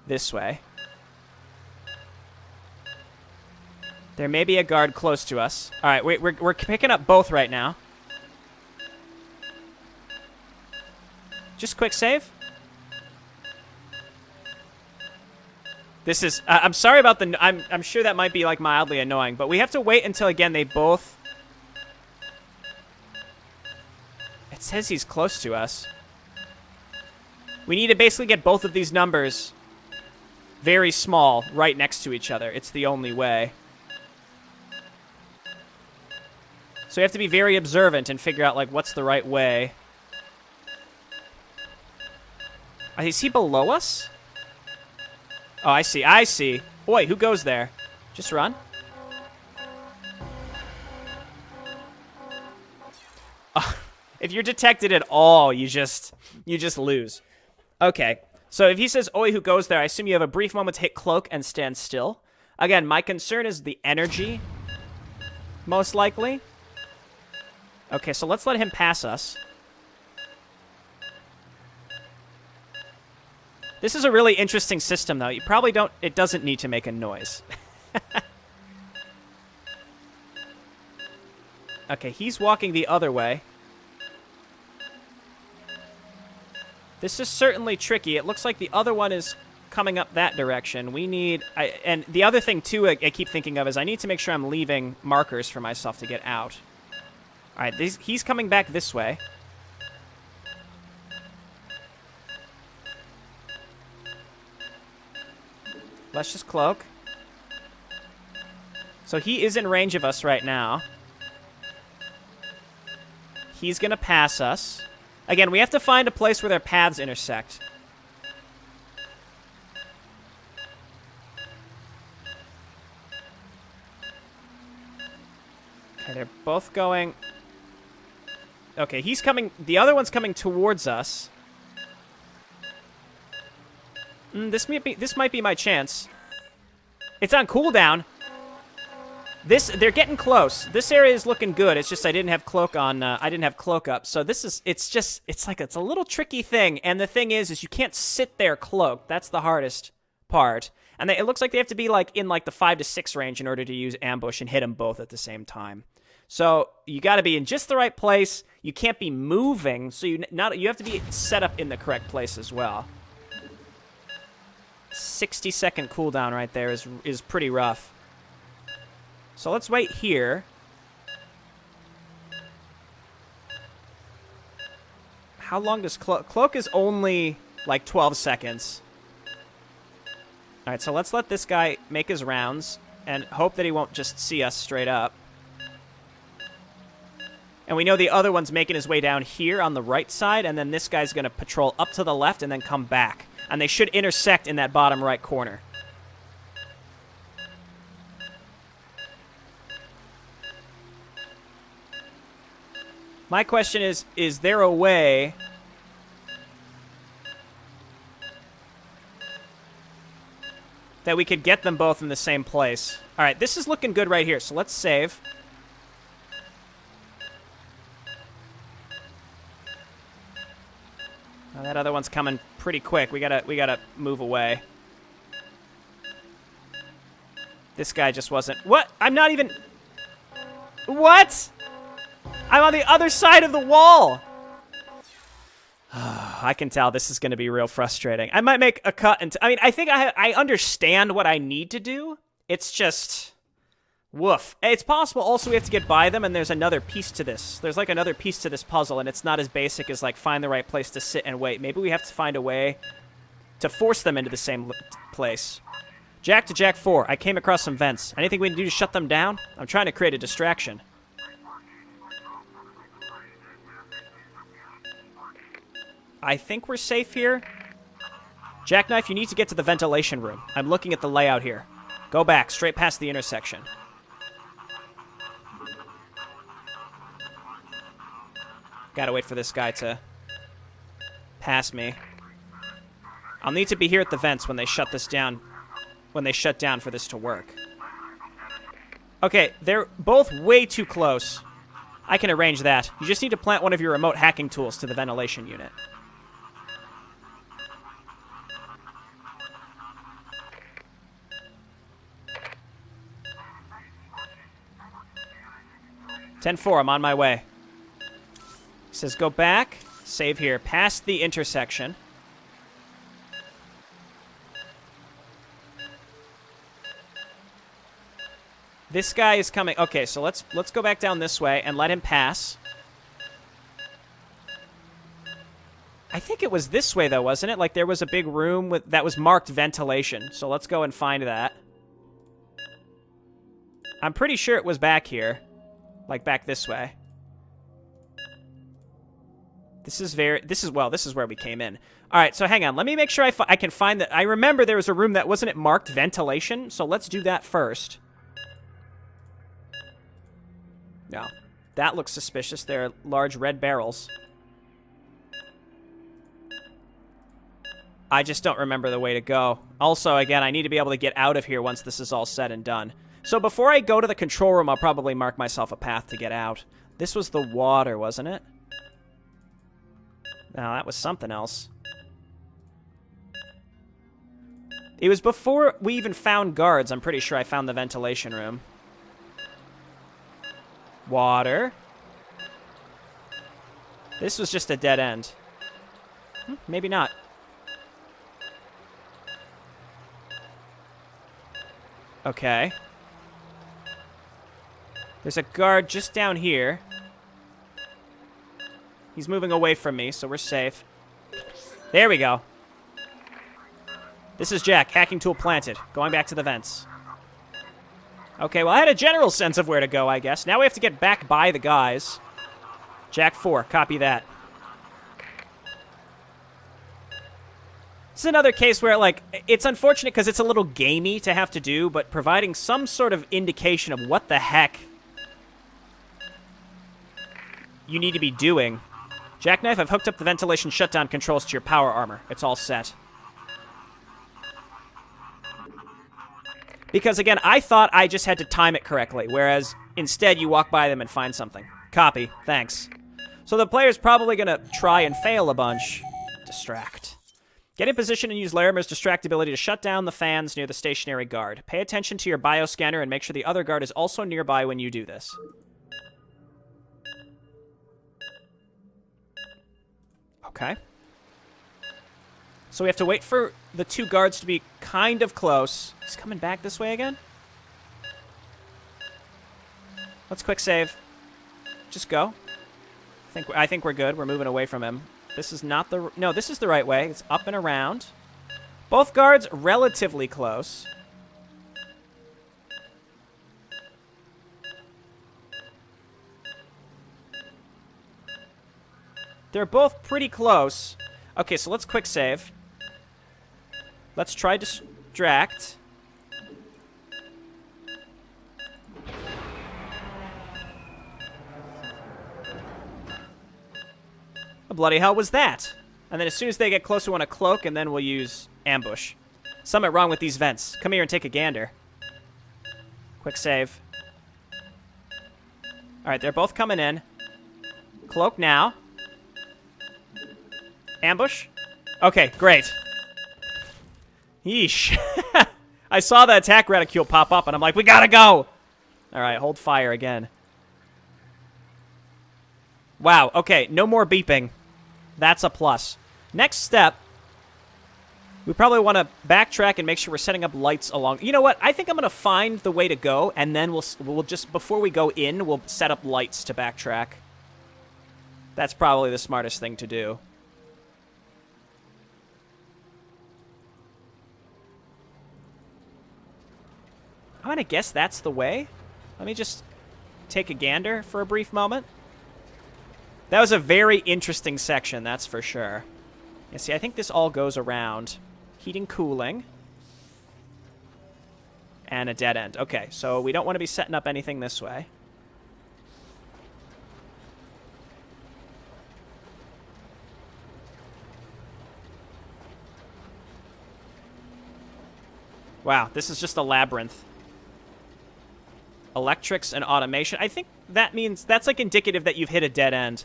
Speaker 1: this way. There may be a guard close to us. Alright, we're picking up both right now. Just quick save. This is... I'm sorry about the... I'm sure that might be, like, mildly annoying, but we have to wait until, again, they both... It says he's close to us. We need to basically get both of these numbers very small right next to each other. It's the only way. So we have to be very observant and figure out, like, what's the right way. Is he below us? Oh, I see. I see. Boy, who goes there? Just run. If you're detected at all, you just lose. Okay. So if he says, "Oi, who goes there?" I assume you have a brief moment to hit cloak and stand still. Again, my concern is the energy, most likely. Okay, so let's let him pass us. This is a really interesting system, though. You probably don't... It doesn't need to make a noise. Okay, he's walking the other way. This is certainly tricky. It looks like the other one is coming up that direction. We need... and the other thing, too, I keep thinking of is I need to make sure I'm leaving markers for myself to get out. All right, he's coming back this way. Let's just cloak. So he is in range of us right now. He's going to pass us. Again, we have to find a place where their paths intersect. Okay, they're both going... Okay, he's coming... The other one's coming towards us. This might be my chance. It's on cooldown. They're getting close. This area is looking good. It's just I didn't have cloak on. I didn't have cloak up. So this is. It's a little tricky thing. And the thing is you can't sit there cloaked. That's the hardest part. And it looks like they have to be like in like the 5 to 6 range in order to use ambush and hit them both at the same time. So you got to be in just the right place. You can't be moving. So you have to be set up in the correct place as well. 60-second cooldown right there is pretty rough. So let's wait here. How long does cloak? Cloak is only like 12 seconds. All right, so let's let this guy make his rounds and hope that he won't just see us straight up. And we know the other one's making his way down here on the right side, and then this guy's going to patrol up to the left and then come back. And they should intersect in that bottom right corner. My question is there a way that we could get them both in the same place? All right, this is looking good right here, so let's save. Oh, that other one's coming pretty quick. We gotta move away. This guy just wasn't... What? I'm not even... What? I'm on the other side of the wall. I can tell this is going to be real frustrating. I might make a cut. I mean, I think I understand what I need to do. It's just... Woof. It's possible also we have to get by them, and there's another piece to this. There's like another piece to this puzzle, and it's not as basic as like find the right place to sit and wait. Maybe we have to find a way to force them into the same place. Jack to Jack 4. I came across some vents. Anything we can do to shut them down? I'm trying to create a distraction. I think we're safe here. Jackknife, you need to get to the ventilation room. I'm looking at the layout here. Go back, straight past the intersection. Gotta wait for this guy to pass me. I'll need to be here at the vents when they shut this down. When they shut down for this to work. Okay, they're both way too close. I can arrange that. You just need to plant one of your remote hacking tools to the ventilation unit. (10-4), I'm on my way. It says go back, save here, past the intersection. This guy is coming. Okay, so let's go back down this way and let him pass. I think it was this way, though, wasn't it? Like, there was a big room that was marked ventilation. So let's go and find that. I'm pretty sure it was back here. Like, back this way. This is where we came in. All right, so hang on. Let me make sure I can find that. I remember there was a room that, wasn't it marked ventilation? So let's do that first. No. That looks suspicious. There are large red barrels. I just don't remember the way to go. Also, again, I need to be able to get out of here once this is all said and done. So before I go to the control room, I'll probably mark myself a path to get out. This was the water, wasn't it? No, that was something else. It was before we even found guards. I'm pretty sure I found the ventilation room. Water. This was just a dead end. Maybe not. Okay. There's a guard just down here. He's moving away from me, so we're safe. There we go. This is Jack, hacking tool planted. Going back to the vents. Okay, well, I had a general sense of where to go, I guess. Now we have to get back by the guys. Jack 4, copy that. This is another case where, like, it's unfortunate because it's a little gamey to have to do, but providing some sort of indication of what the heck you need to be doing. Jackknife, I've hooked up the ventilation shutdown controls to your power armor. It's all set. Because, again, I thought I just had to time it correctly, whereas instead you walk by them and find something. Copy. Thanks. So the player's probably going to try and fail a bunch. Distract. Get in position and use Larimer's distractibility to shut down the fans near the stationary guard. Pay attention to your bioscanner and make sure the other guard is also nearby when you do this. Okay. So we have to wait for the two guards to be kind of close. He's coming back this way again? Let's quick save. Just go. I think we're good. We're moving away from him. This is not the... No, this is the right way. It's up and around. Both guards relatively close. They're both pretty close. Okay, so let's quick save. Let's try distract. What bloody hell was that? And then as soon as they get close, we want to cloak, and then we'll use ambush. Something wrong with these vents. Come here and take a gander. Quick save. Alright, they're both coming in. Cloak now. Ambush. Okay, great. Yeesh. I saw the attack reticule pop up, and I'm like, we gotta go! Alright, hold fire again. Wow, okay, no more beeping. That's a plus. Next step, we probably want to backtrack and make sure we're setting up lights along... You know what? I think I'm going to find the way to go, and then we'll just, before we go in, we'll set up lights to backtrack. That's probably the smartest thing to do. I'm going to guess that's the way. Let me just take a gander for a brief moment. That was a very interesting section, that's for sure. Yeah, see, I think this all goes around. Heating, cooling. And a dead end. Okay, so we don't want to be setting up anything this way. Wow, this is just a labyrinth. Electrics and automation. I think that means that's like indicative that you've hit a dead end.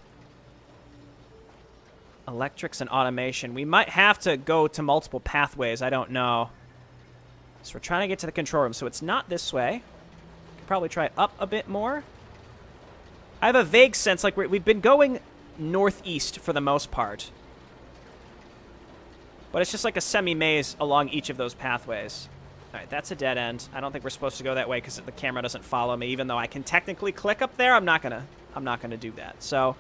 Speaker 1: Electrics and automation. We might have to go to multiple pathways. I don't know. So we're trying to get to the control room. So it's not this way. Could probably try up a bit more. I have a vague sense like we've been going northeast for the most part. But it's just like a semi-maze along each of those pathways. Alright, that's a dead end. I don't think we're supposed to go that way because the camera doesn't follow me, even though I can technically click up there. I'm not gonna do that. So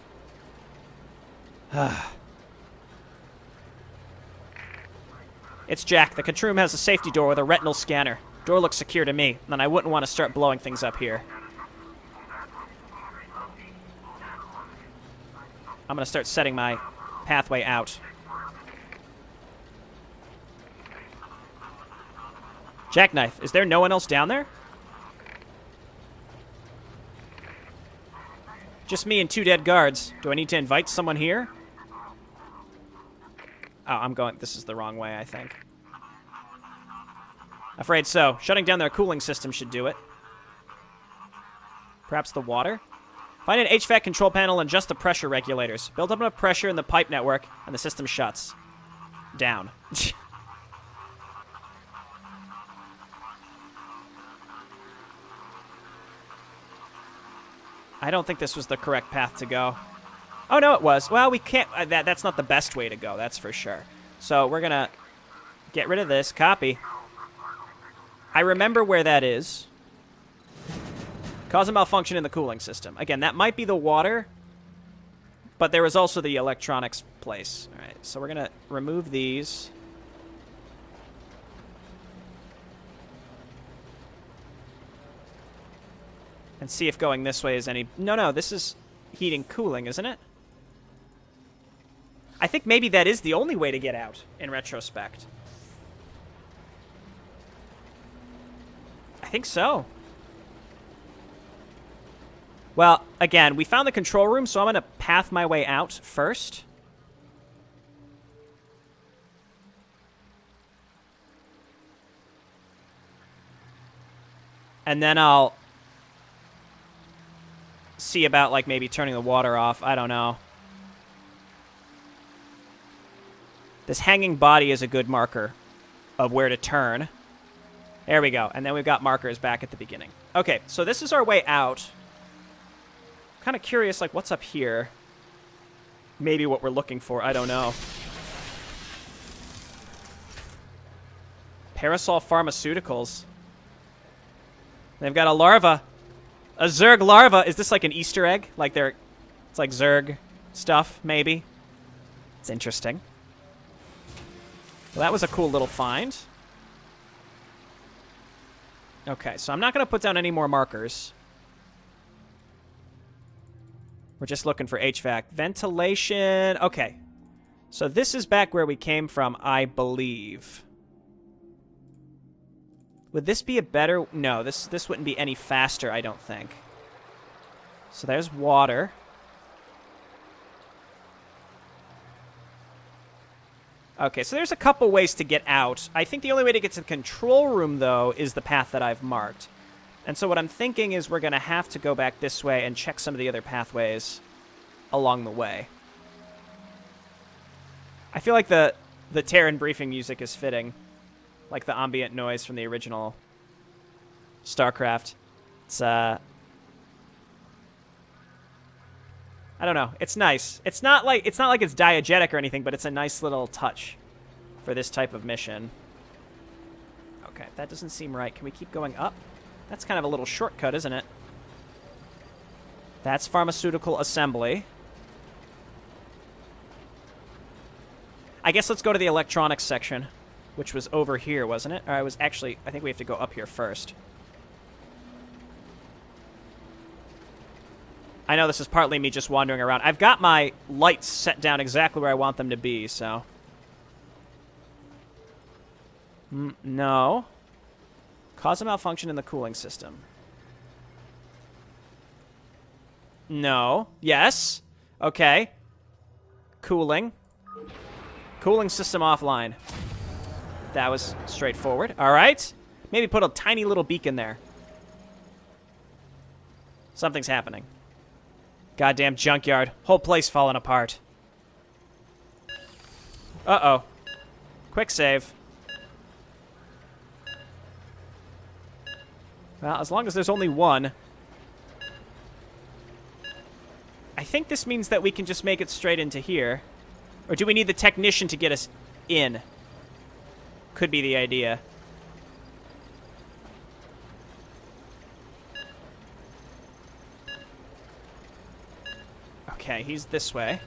Speaker 1: it's Jack. The control room has a safety door with a retinal scanner. Door looks secure to me, and I wouldn't want to start blowing things up here. I'm gonna start setting my pathway out. Jackknife, is there no one else down there? Just me and 2 dead guards. Do I need to invite someone here? Oh, I'm going... This is the wrong way, I think. Afraid so. Shutting down their cooling system should do it. Perhaps the water? Find an HVAC control panel and adjust the pressure regulators. Build up enough pressure in the pipe network, and the system shuts. Down. I don't think this was the correct path to go. Oh, no, it was. Well, we can't... that's not the best way to go, that's for sure. So we're going to get rid of this. Copy. I remember where that is. Cause a malfunction in the cooling system. Again, that might be the water, but there was also the electronics place. All right, so we're going to remove these. And see if going this way is any... No, this is heating cooling, isn't it? I think maybe that is the only way to get out, in retrospect. I think so. Well, again, we found the control room, so I'm going to path my way out first. And then I'll see about, like, maybe turning the water off. I don't know. This hanging body is a good marker of where to turn. There we go. And then we've got markers back at the beginning. Okay, so this is our way out. Kind of curious, like, what's up here? Maybe what we're looking for. I don't know. Parasol Pharmaceuticals. They've got a larva. A Zerg larva. Is this like an Easter egg? Like they're... It's like Zerg stuff, maybe? It's interesting. Well, that was a cool little find. Okay, so I'm not going to put down any more markers. We're just looking for HVAC. Ventilation. Okay. So this is back where we came from, I believe. Would this be a better... No, this wouldn't be any faster, I don't think. So there's water. Okay, so there's a couple ways to get out. I think the only way to get to the control room, though, is the path that I've marked. And so what I'm thinking is we're going to have to go back this way and check some of the other pathways along the way. I feel like the Terran briefing music is fitting. Like the ambient noise from the original StarCraft. It's, I don't know. It's nice. It's not like it's diegetic or anything, but it's a nice little touch for this type of mission. Okay, that doesn't seem right. Can we keep going up? That's kind of a little shortcut, isn't it? That's pharmaceutical assembly. I guess let's go to the electronics section, which was over here, wasn't it? Or I was actually... I think we have to go up here first. I know this is partly me just wandering around. I've got my lights set down exactly where I want them to be, so... No. Cause a malfunction in the cooling system. No. Yes. Okay. Cooling. Cooling system offline. That was straightforward. All right. Maybe put a tiny little beacon there. Something's happening. Goddamn junkyard. Whole place falling apart. Uh-oh. Quick save. Well, as long as there's only one. I think this means that we can just make it straight into here. Or do we need the technician to get us in? Could be the idea. Okay, he's this way.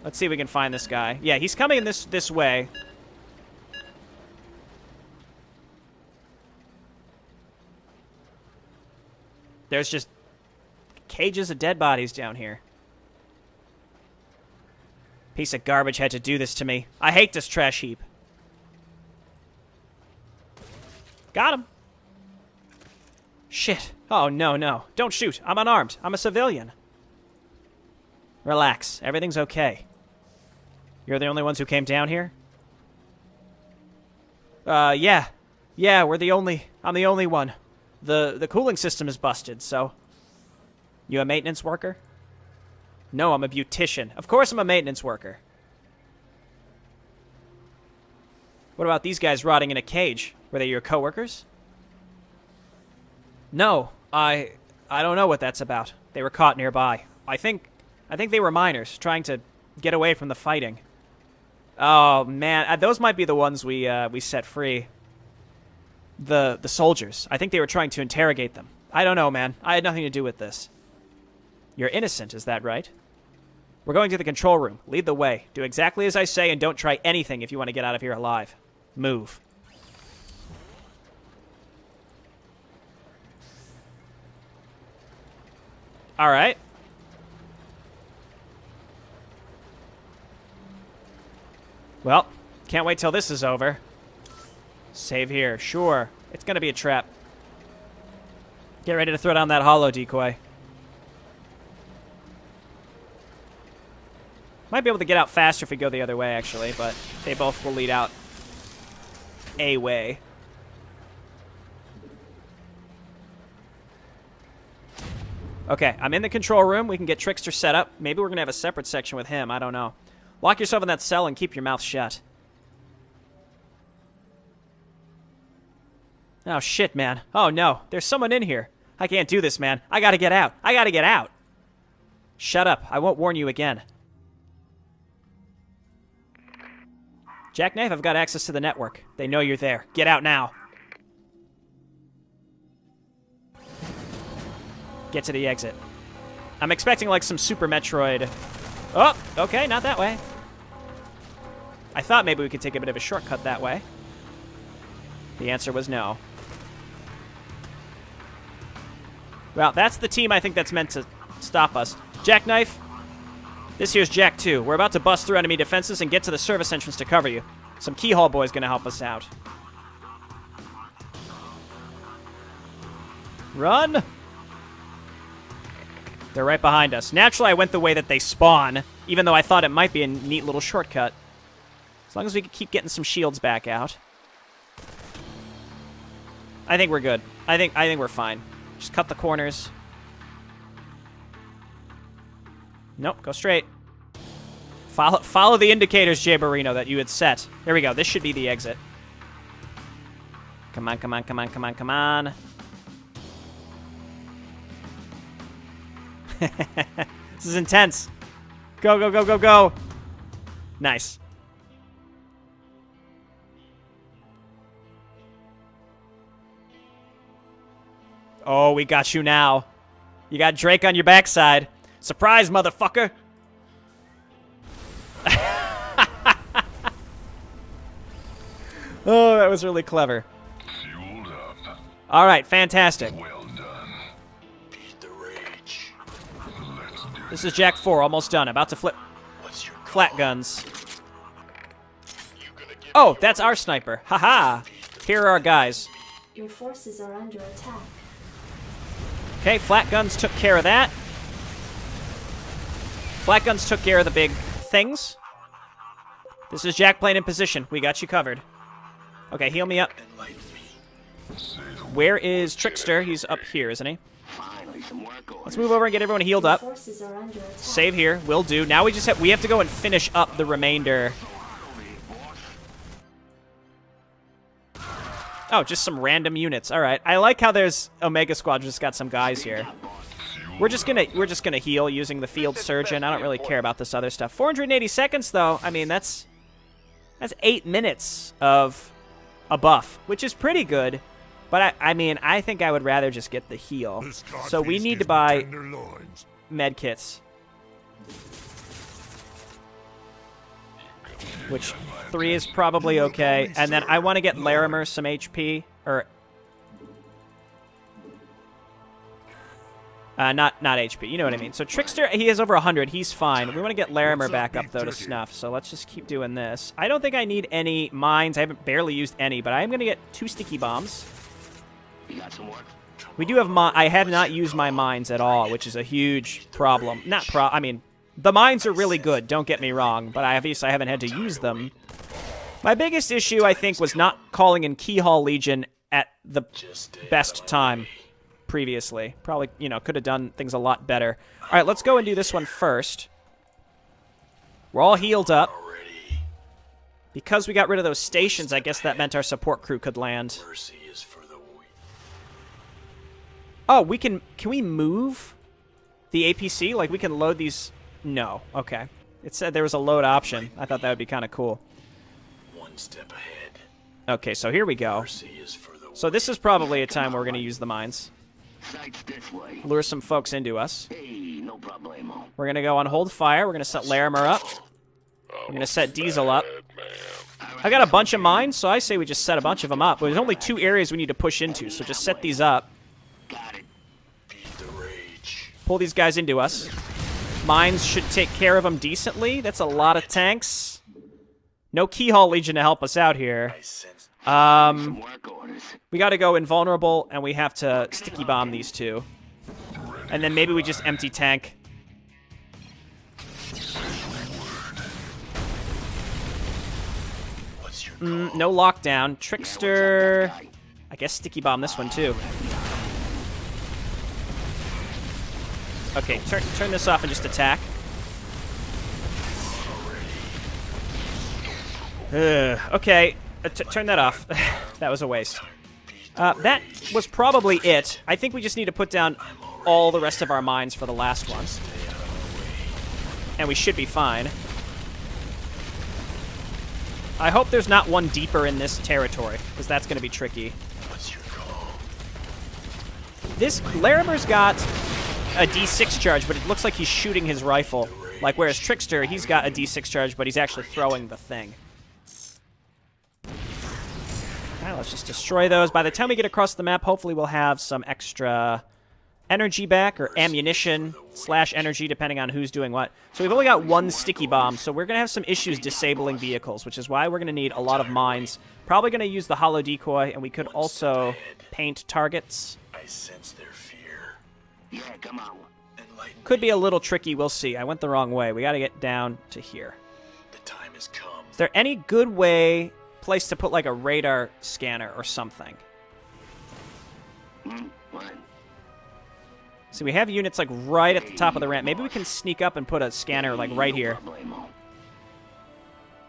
Speaker 1: Let's see if we can find this guy. Yeah, he's coming in this way. There's just cages of dead bodies down here. Piece of garbage had to do this to me. I hate this trash heap. Got him. Shit. Oh, no, no. Don't shoot. I'm unarmed. I'm a civilian. Relax. Everything's okay. You're the only ones who came down here? Yeah. Yeah, I'm the only one. The cooling system is busted, so... You a maintenance worker? No, I'm a beautician. Of course I'm a maintenance worker. What about these guys rotting in a cage? Were they your coworkers? No, I don't know what that's about. They were caught nearby. I think they were miners trying to get away from the fighting. Oh man, those might be the ones we set free. The soldiers. I think they were trying to interrogate them. I don't know, man. I had nothing to do with this. You're innocent, is that right? We're going to the control room. Lead the way. Do exactly as I say and don't try anything if you want to get out of here alive. Move. All right. Well, can't wait till this is over. Save here. Sure. It's going to be a trap. Get ready to throw down that holo decoy. Might be able to get out faster if we go the other way, actually, but they both will lead out a way. Okay, I'm in the control room. We can get Trickster set up. Maybe we're going to have a separate section with him. I don't know. Lock yourself in that cell and keep your mouth shut. Oh, shit, man. Oh, no. There's someone in here. I can't do this, man. I gotta get out. I gotta get out. Shut up. I won't warn you again. Jackknife, I've got access to the network. They know you're there. Get out now. Get to the exit. I'm expecting like some Super Metroid. Oh, okay, not that way. I thought maybe we could take a bit of a shortcut that way. The answer was no. Well, that's the team I think that's meant to stop us. Jackknife, this here's Jack 2. We're about to bust through enemy defenses and get to the service entrance to cover you. Some keyhole boy's gonna help us out. Run! They're right behind us. Naturally, I went the way that they spawn, even though I thought it might be a neat little shortcut. As long as we can keep getting some shields back out. I think we're good. I think we're fine. Just cut the corners. Nope, go straight. Follow the indicators, Jayborino, that you had set. There we go. This should be the exit. Come on, come on, come on, come on, come on. This is intense. Go, go, go, go, go. Nice. Oh, we got you now. You got Drake on your backside. Surprise, motherfucker. Oh, that was really clever.
Speaker 4: Fueled up.
Speaker 1: All right, fantastic.
Speaker 4: Well done.
Speaker 2: Beat the rage.
Speaker 4: Let's do it.
Speaker 1: This is Jack 4, almost done. About to flip
Speaker 2: What's your
Speaker 1: flat guns.
Speaker 2: You gonna give
Speaker 1: Oh, that's our sniper. Haha. Here are our guys.
Speaker 3: Your forces are under attack.
Speaker 1: Okay, flat guns took care of that. Flat guns took care of the big things. This is Jack playing in position. We got you covered. Okay, heal me up.
Speaker 2: enlighten me?
Speaker 1: Where is Trickster? He's up here, isn't he?
Speaker 5: Finally, some work orders.
Speaker 1: Let's move over and get everyone healed
Speaker 3: Your
Speaker 1: up.
Speaker 3: forces are under attack.
Speaker 1: Save here. Will do. Now we have to go and finish up the remainder. Oh, just some random units. All right. I like how there's Omega Squad just got some guys here. We're just gonna heal using the Field Surgeon. I don't really care about this other stuff. 480 seconds though. I mean, that's 8 minutes of a buff, which is pretty good. But I mean, I think I would rather just get the heal. So we need to buy med kits. Which 3 is probably okay. And then I want to get Larimer some HP. Or not HP. You know what I mean. So Trickster, he has over 100. He's fine. We want to get Larimer back up, though, to snuff. So let's just keep doing this. I don't think I need any mines. I haven't barely used any. But I am going to get 2 sticky bombs.
Speaker 5: You got some work?
Speaker 1: We do have I have not used my mines at all, which is a huge problem. I mean, the mines are really good, don't get me wrong, but I obviously haven't had to use them. My biggest issue, I think, was not calling in Keyhall Legion at the best time previously. Probably, you know, could have done things a lot better. All right, let's go and do this one first. We're all healed up. Because we got rid of those stations, I guess that meant our support crew could land. Oh, we can we move the APC? Like, we can load these? No. Okay. It said there was a load option. I thought that would be kind of cool.
Speaker 2: One step ahead.
Speaker 1: Okay, so here we go. So this is probably a time where we're going to use the mines.
Speaker 5: Sights this way.
Speaker 1: Lure some folks into us.
Speaker 5: Hey, no problemo.
Speaker 1: We're going to go on hold fire. We're going to set Larimer up. We're going to set Diesel up. I got a bunch of mines, so I say we just set a bunch of them up. But there's only 2 areas we need to push into, so just set these up.
Speaker 5: Got it.
Speaker 1: Pull these guys into us. Mines should take care of them decently. That's a lot of tanks. No Keyhall Legion to help us out here.
Speaker 5: Some work orders.
Speaker 1: We got to go invulnerable, and we have to sticky bomb these 2. And then maybe we just empty tank. No lockdown. Trickster. I guess sticky bomb this one too. Okay, turn this off and just attack. Okay, turn that off. That was a waste. That was probably it. I think we just need to put down all the rest of our mines for the last one. And we should be fine. I hope there's not one deeper in this territory, because that's going to be tricky. This Larimer's got a D6 charge, but it looks like he's shooting his rifle. Like, whereas Trickster, he's got a D6 charge, but he's actually throwing the thing. Alright, let's just destroy those. By the time we get across the map, hopefully we'll have some extra energy back, or ammunition / energy, depending on who's doing what. So we've only got 1 sticky bomb, so we're going to have some issues disabling vehicles, which is why we're going to need a lot of mines. Probably going to use the hollow decoy, and we could also paint targets.
Speaker 2: I sense their fear.
Speaker 5: Yeah, come on.
Speaker 1: Could be a little tricky, we'll see. I went the wrong way. We got to get down to here.
Speaker 2: The time has come.
Speaker 1: Is there any good place to put like a radar scanner or something?
Speaker 5: What?
Speaker 1: So we have units like right at the top of the ramp. Maybe we can sneak up and put a scanner like right here.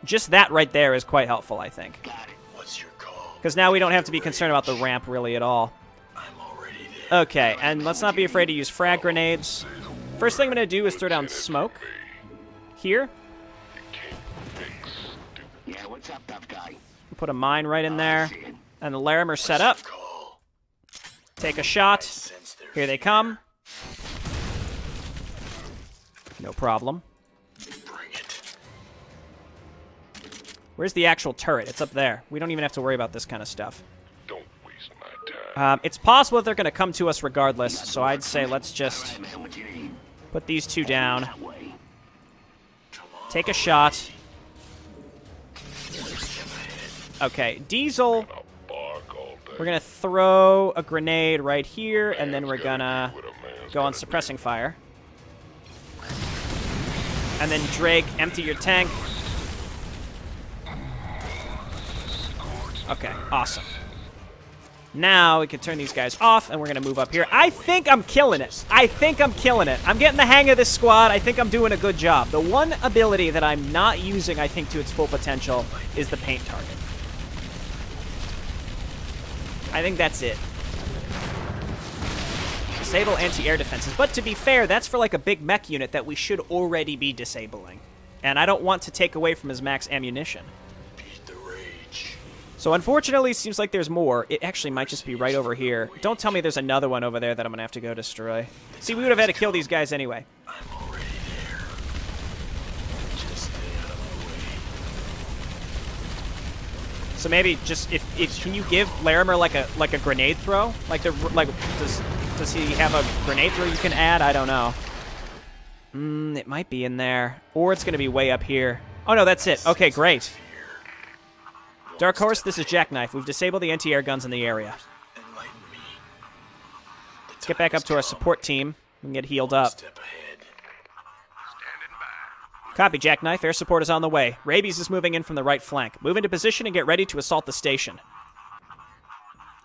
Speaker 1: Just that right there is quite helpful, I think.
Speaker 5: Got it.
Speaker 2: What's your call?
Speaker 1: Because now we don't have to be concerned about the ramp really at all.
Speaker 2: I'm already there.
Speaker 1: Okay, and let's not be afraid to use frag grenades. First thing I'm going to do is throw down smoke. Here.
Speaker 5: Yeah, what's up, tough guy?
Speaker 1: Put a mine right in there. And the Larimer set up. Take a shot. Here they come. No problem.
Speaker 2: Bring it.
Speaker 1: Where's the actual turret? It's up there. We don't even have to worry about this kind of stuff.
Speaker 4: Don't waste my time.
Speaker 1: It's possible that they're going to come to us regardless, so I'd say let's just
Speaker 5: Man, what you need?
Speaker 1: put these 2 down.
Speaker 5: That way.
Speaker 1: Take a shot. Okay, Diesel.
Speaker 4: I'll bark all day.
Speaker 1: We're going to throw a grenade right here, and then we're going to go on suppressing fire. And then Drake, empty your tank. Okay, awesome. Now we can turn these guys off, and we're going to move up here. I think I'm killing it. I'm getting the hang of this squad. I think I'm doing a good job. The one ability that I'm not using, I think, to its full potential is the paint target. I think that's it. Disable anti-air defenses. But to be fair, that's for like a big mech unit that we should already be disabling. And I don't want to take away from his max ammunition.
Speaker 2: Beat the rage.
Speaker 1: So unfortunately, it seems like there's more. It actually might just be right over here. Don't tell me there's another one over there that I'm going to have to go destroy. See, we would have had to kill these guys anyway.
Speaker 2: I'm already there. Just stay out of my way.
Speaker 1: So maybe just if can you give Larimer like a grenade throw? Like does he have a grenade throw you can add? I don't know. It might be in there, or it's going to be way up here. Oh no, that's it. Okay, great. Dark Horse, this is Jackknife. We've disabled the anti-air guns in the area.
Speaker 2: Enlighten me.
Speaker 1: Let's get back up to our support team and get healed up.
Speaker 2: Step ahead.
Speaker 1: Copy, Jackknife. Air support is on the way. Rabies is moving in from the right flank. Move into position and get ready to assault the station.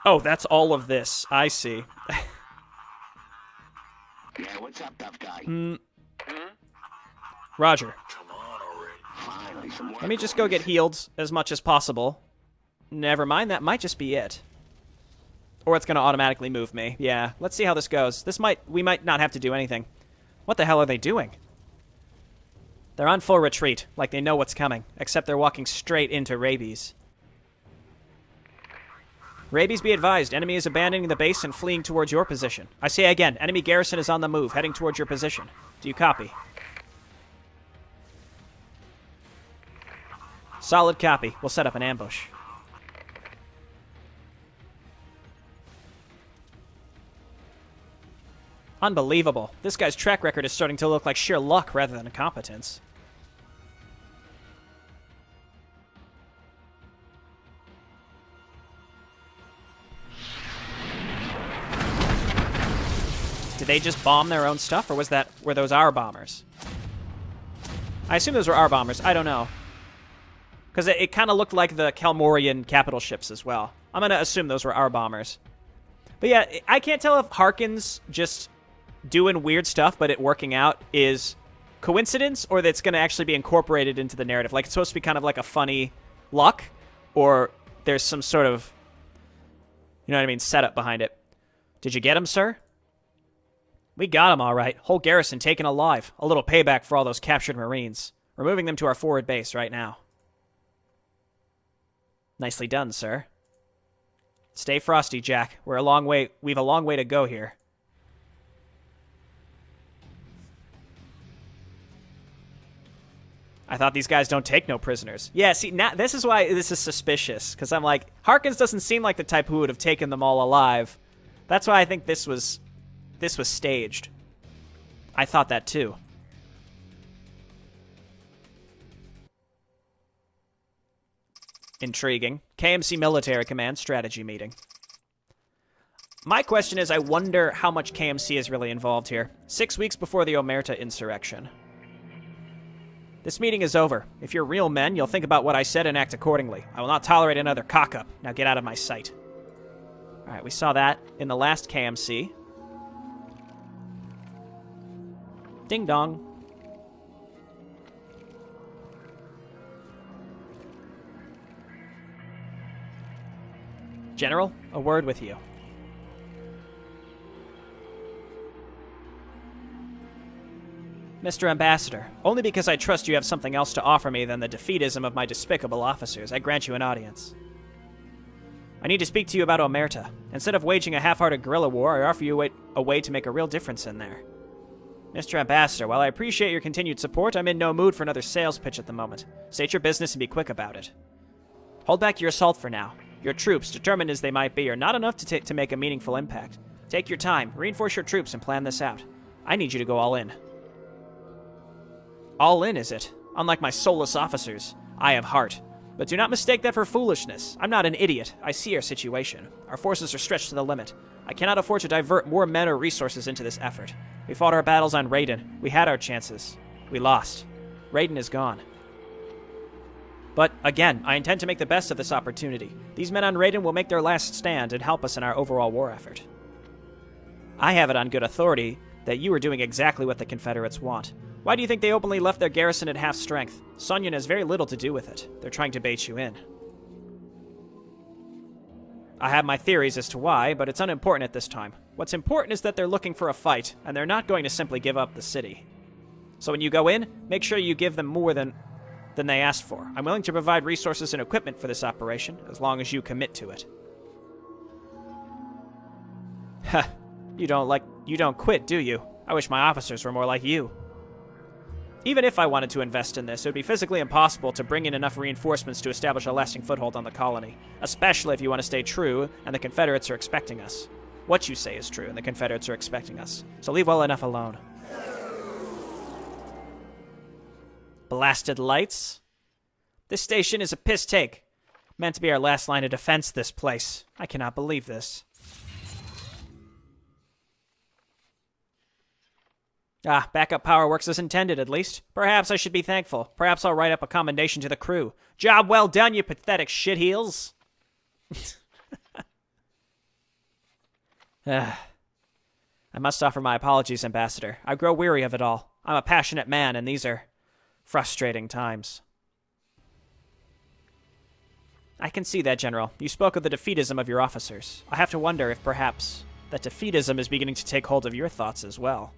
Speaker 1: Oh, that's all of this. I see.
Speaker 5: Yeah, what's up, tough guy?
Speaker 1: Roger.
Speaker 2: Come on already.
Speaker 5: Finally, some work
Speaker 1: Let me just go get healed as much as possible. Never mind, that might just be it. Or it's going to automatically move me. Yeah, let's see how this goes. We might not have to do anything. What the hell are they doing? They're on full retreat, like they know what's coming, except they're walking straight into Rabies. Rabies, be advised, enemy is abandoning the base and fleeing towards your position. I say again, enemy garrison is on the move, heading towards your position. Do you copy? Solid copy. We'll set up an ambush. Unbelievable. This guy's track record is starting to look like sheer luck rather than competence. Did they just bomb their own stuff, or were those our bombers? I assume those were our bombers. I don't know. Because it kind of looked like the Kalmorian capital ships as well. I'm going to assume those were our bombers. But yeah, I can't tell if Harkin's just doing weird stuff, but it working out is coincidence, or that it's going to actually be incorporated into the narrative. Like, it's supposed to be kind of like a funny luck, or there's some sort of, you know what I mean, setup behind it. Did you get him, sir? We got him all right. Whole garrison taken alive. A little payback for all those captured Marines. We're moving them to our forward base right now. Nicely done, sir. Stay frosty, Jack. We've a long way to go here. I thought these guys don't take no prisoners. Yeah, see, now this is why this is suspicious, because I'm like, Harkins doesn't seem like the type who would have taken them all alive. That's why I think this was staged. I thought that too. Intriguing. KMC Military Command strategy meeting. My question is, I wonder how much KMC is really involved here. 6 weeks before the Omerta insurrection. This meeting is over. If you're real men, you'll think about what I said and act accordingly. I will not tolerate another cock-up. Now get out of my sight. Alright, we saw that in the last KMC. Ding dong. General, a word with you. Mr. Ambassador, only because I trust you have something else to offer me than the defeatism of my despicable officers, I grant you an audience. I need to speak to you about Omerta. Instead of waging a half-hearted guerrilla war, I offer you a way to make a real difference in there. Mr. Ambassador, while I appreciate your continued support, I'm in no mood for another sales pitch at the moment. State your business and be quick about it. Hold back your assault for now. Your troops, determined as they might be, are not enough to make a meaningful impact. Take your time, reinforce your troops, and plan this out. I need you to go all in. All in, is it? Unlike my soulless officers, I have heart. But do not mistake that for foolishness. I'm not an idiot. I see our situation. Our forces are stretched to the limit. I cannot afford to divert more men or resources into this effort. We fought our battles on Raiden. We had our chances. We lost. Raiden is gone. But, again, I intend to make the best of this opportunity. These men on Raiden will make their last stand and help us in our overall war effort. I have it on good authority that you are doing exactly what the Confederates want. Why do you think they openly left their garrison at half strength? Sunyan has very little to do with it. They're trying to bait you in. I have my theories as to why, but it's unimportant at this time. What's important is that they're looking for a fight, and they're not going to simply give up the city. So when you go in, make sure you give them more than than they asked for. I'm willing to provide resources and equipment for this operation, as long as you commit to it. Huh. You don't quit, do you? I wish my officers were more like you. Even if I wanted to invest in this, it would be physically impossible to bring in enough reinforcements to establish a lasting foothold on the colony, especially if you want to stay true and the Confederates are expecting us. What you say is true, and the Confederates are expecting us. So leave well enough alone. Blasted lights? This station is a piss take. Meant to be our last line of defense, this place. I cannot believe this. Backup power works as intended, at least. Perhaps I should be thankful. Perhaps I'll write up a commendation to the crew. Job well done, you pathetic shitheels. I must offer my apologies, Ambassador. I grow weary of it all. I'm a passionate man, and these are frustrating times. I can see that, General. You spoke of the defeatism of your officers. I have to wonder if perhaps that defeatism is beginning to take hold of your thoughts as well.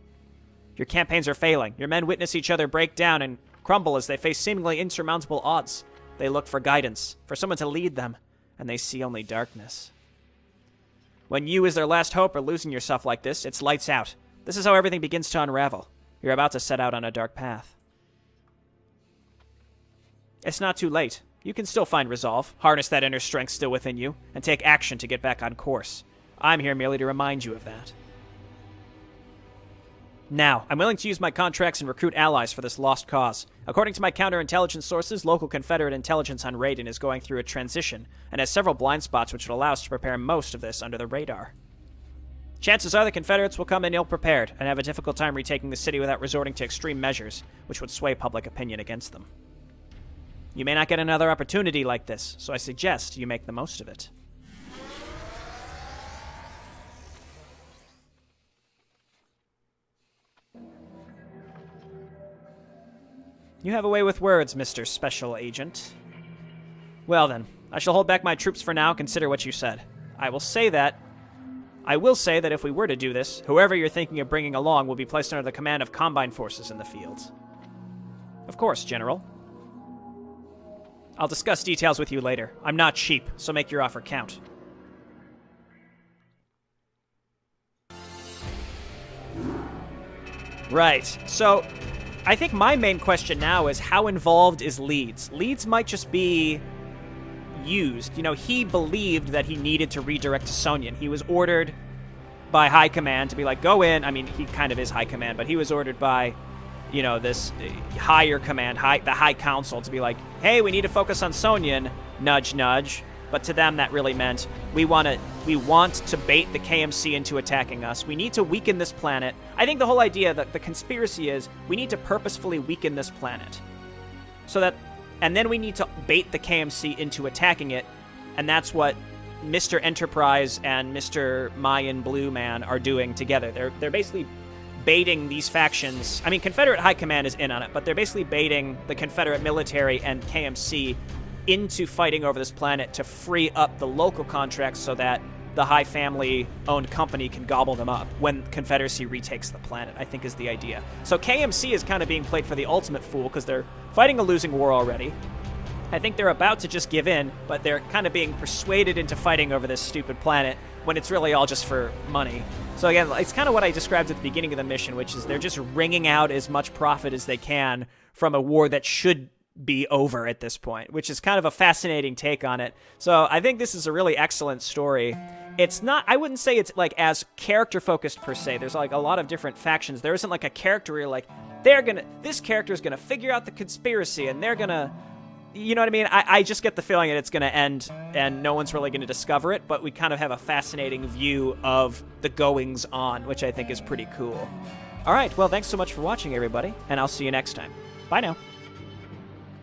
Speaker 1: Your campaigns are failing. Your men witness each other break down and crumble as they face seemingly insurmountable odds. They look for guidance, for someone to lead them, and they see only darkness. When you, as their last hope, are losing yourself like this, it's lights out. This is how everything begins to unravel. You're about to set out on a dark path. It's not too late. You can still find resolve, harness that inner strength still within you, and take action to get back on course. I'm here merely to remind you of that. Now, I'm willing to use my contracts and recruit allies for this lost cause. According to my counterintelligence sources, local Confederate intelligence on Raiden is going through a transition, and has several blind spots which would allow us to prepare most of this under the radar. Chances are the Confederates will come in ill-prepared, and have a difficult time retaking the city without resorting to extreme measures, which would sway public opinion against them. You may not get another opportunity like this, so I suggest you make the most of it. You have a way with words, Mr. Special Agent. Well then, I shall hold back my troops for now, consider what you said. I will say that if we were to do this, whoever you're thinking of bringing along will be placed under the command of Combine forces in the field. Of course, General. I'll discuss details with you later. I'm not cheap, so make your offer count. Right, so I think my main question now is how involved is Leeds? Leeds might just be used. You know, he believed that he needed to redirect to Sonyan. He was ordered by High Command to be like, go in. I mean, he kind of is High Command, but he was ordered by, you know, this higher command, the High Council, to be like, hey, we need to focus on Sonyan, nudge, nudge. But to them, that really meant we want to bait the KMC into attacking us. We need to weaken this planet. I think the whole idea that the conspiracy is we need to purposefully weaken this planet. And then we need to bait the KMC into attacking it. And that's what Mr. Enterprise and Mr. Mayan Blue Man are doing together. They're basically baiting these factions. I mean, Confederate High Command is in on it, but they're basically baiting the Confederate military and KMC into fighting over this planet to free up the local contracts so that the High family-owned company can gobble them up when Confederacy retakes the planet, I think is the idea. So KMC is kind of being played for the ultimate fool because they're fighting a losing war already. I think they're about to just give in, but they're kind of being persuaded into fighting over this stupid planet when it's really all just for money. So again, it's kind of what I described at the beginning of the mission, which is they're just wringing out as much profit as they can from a war that should be over at this point, which is kind of a fascinating take on it. So I think this is a really excellent story. It's not, I wouldn't say it's like as character focused per se. There's like a lot of different factions. There isn't like a character where you're like, this character is gonna figure out the conspiracy and they're gonna, you know what I mean? I just get the feeling that it's gonna end and no one's really gonna discover it, but we kind of have a fascinating view of the goings on, which I think is pretty cool. All right, well, thanks so much for watching, everybody, and I'll see you next time. Bye now.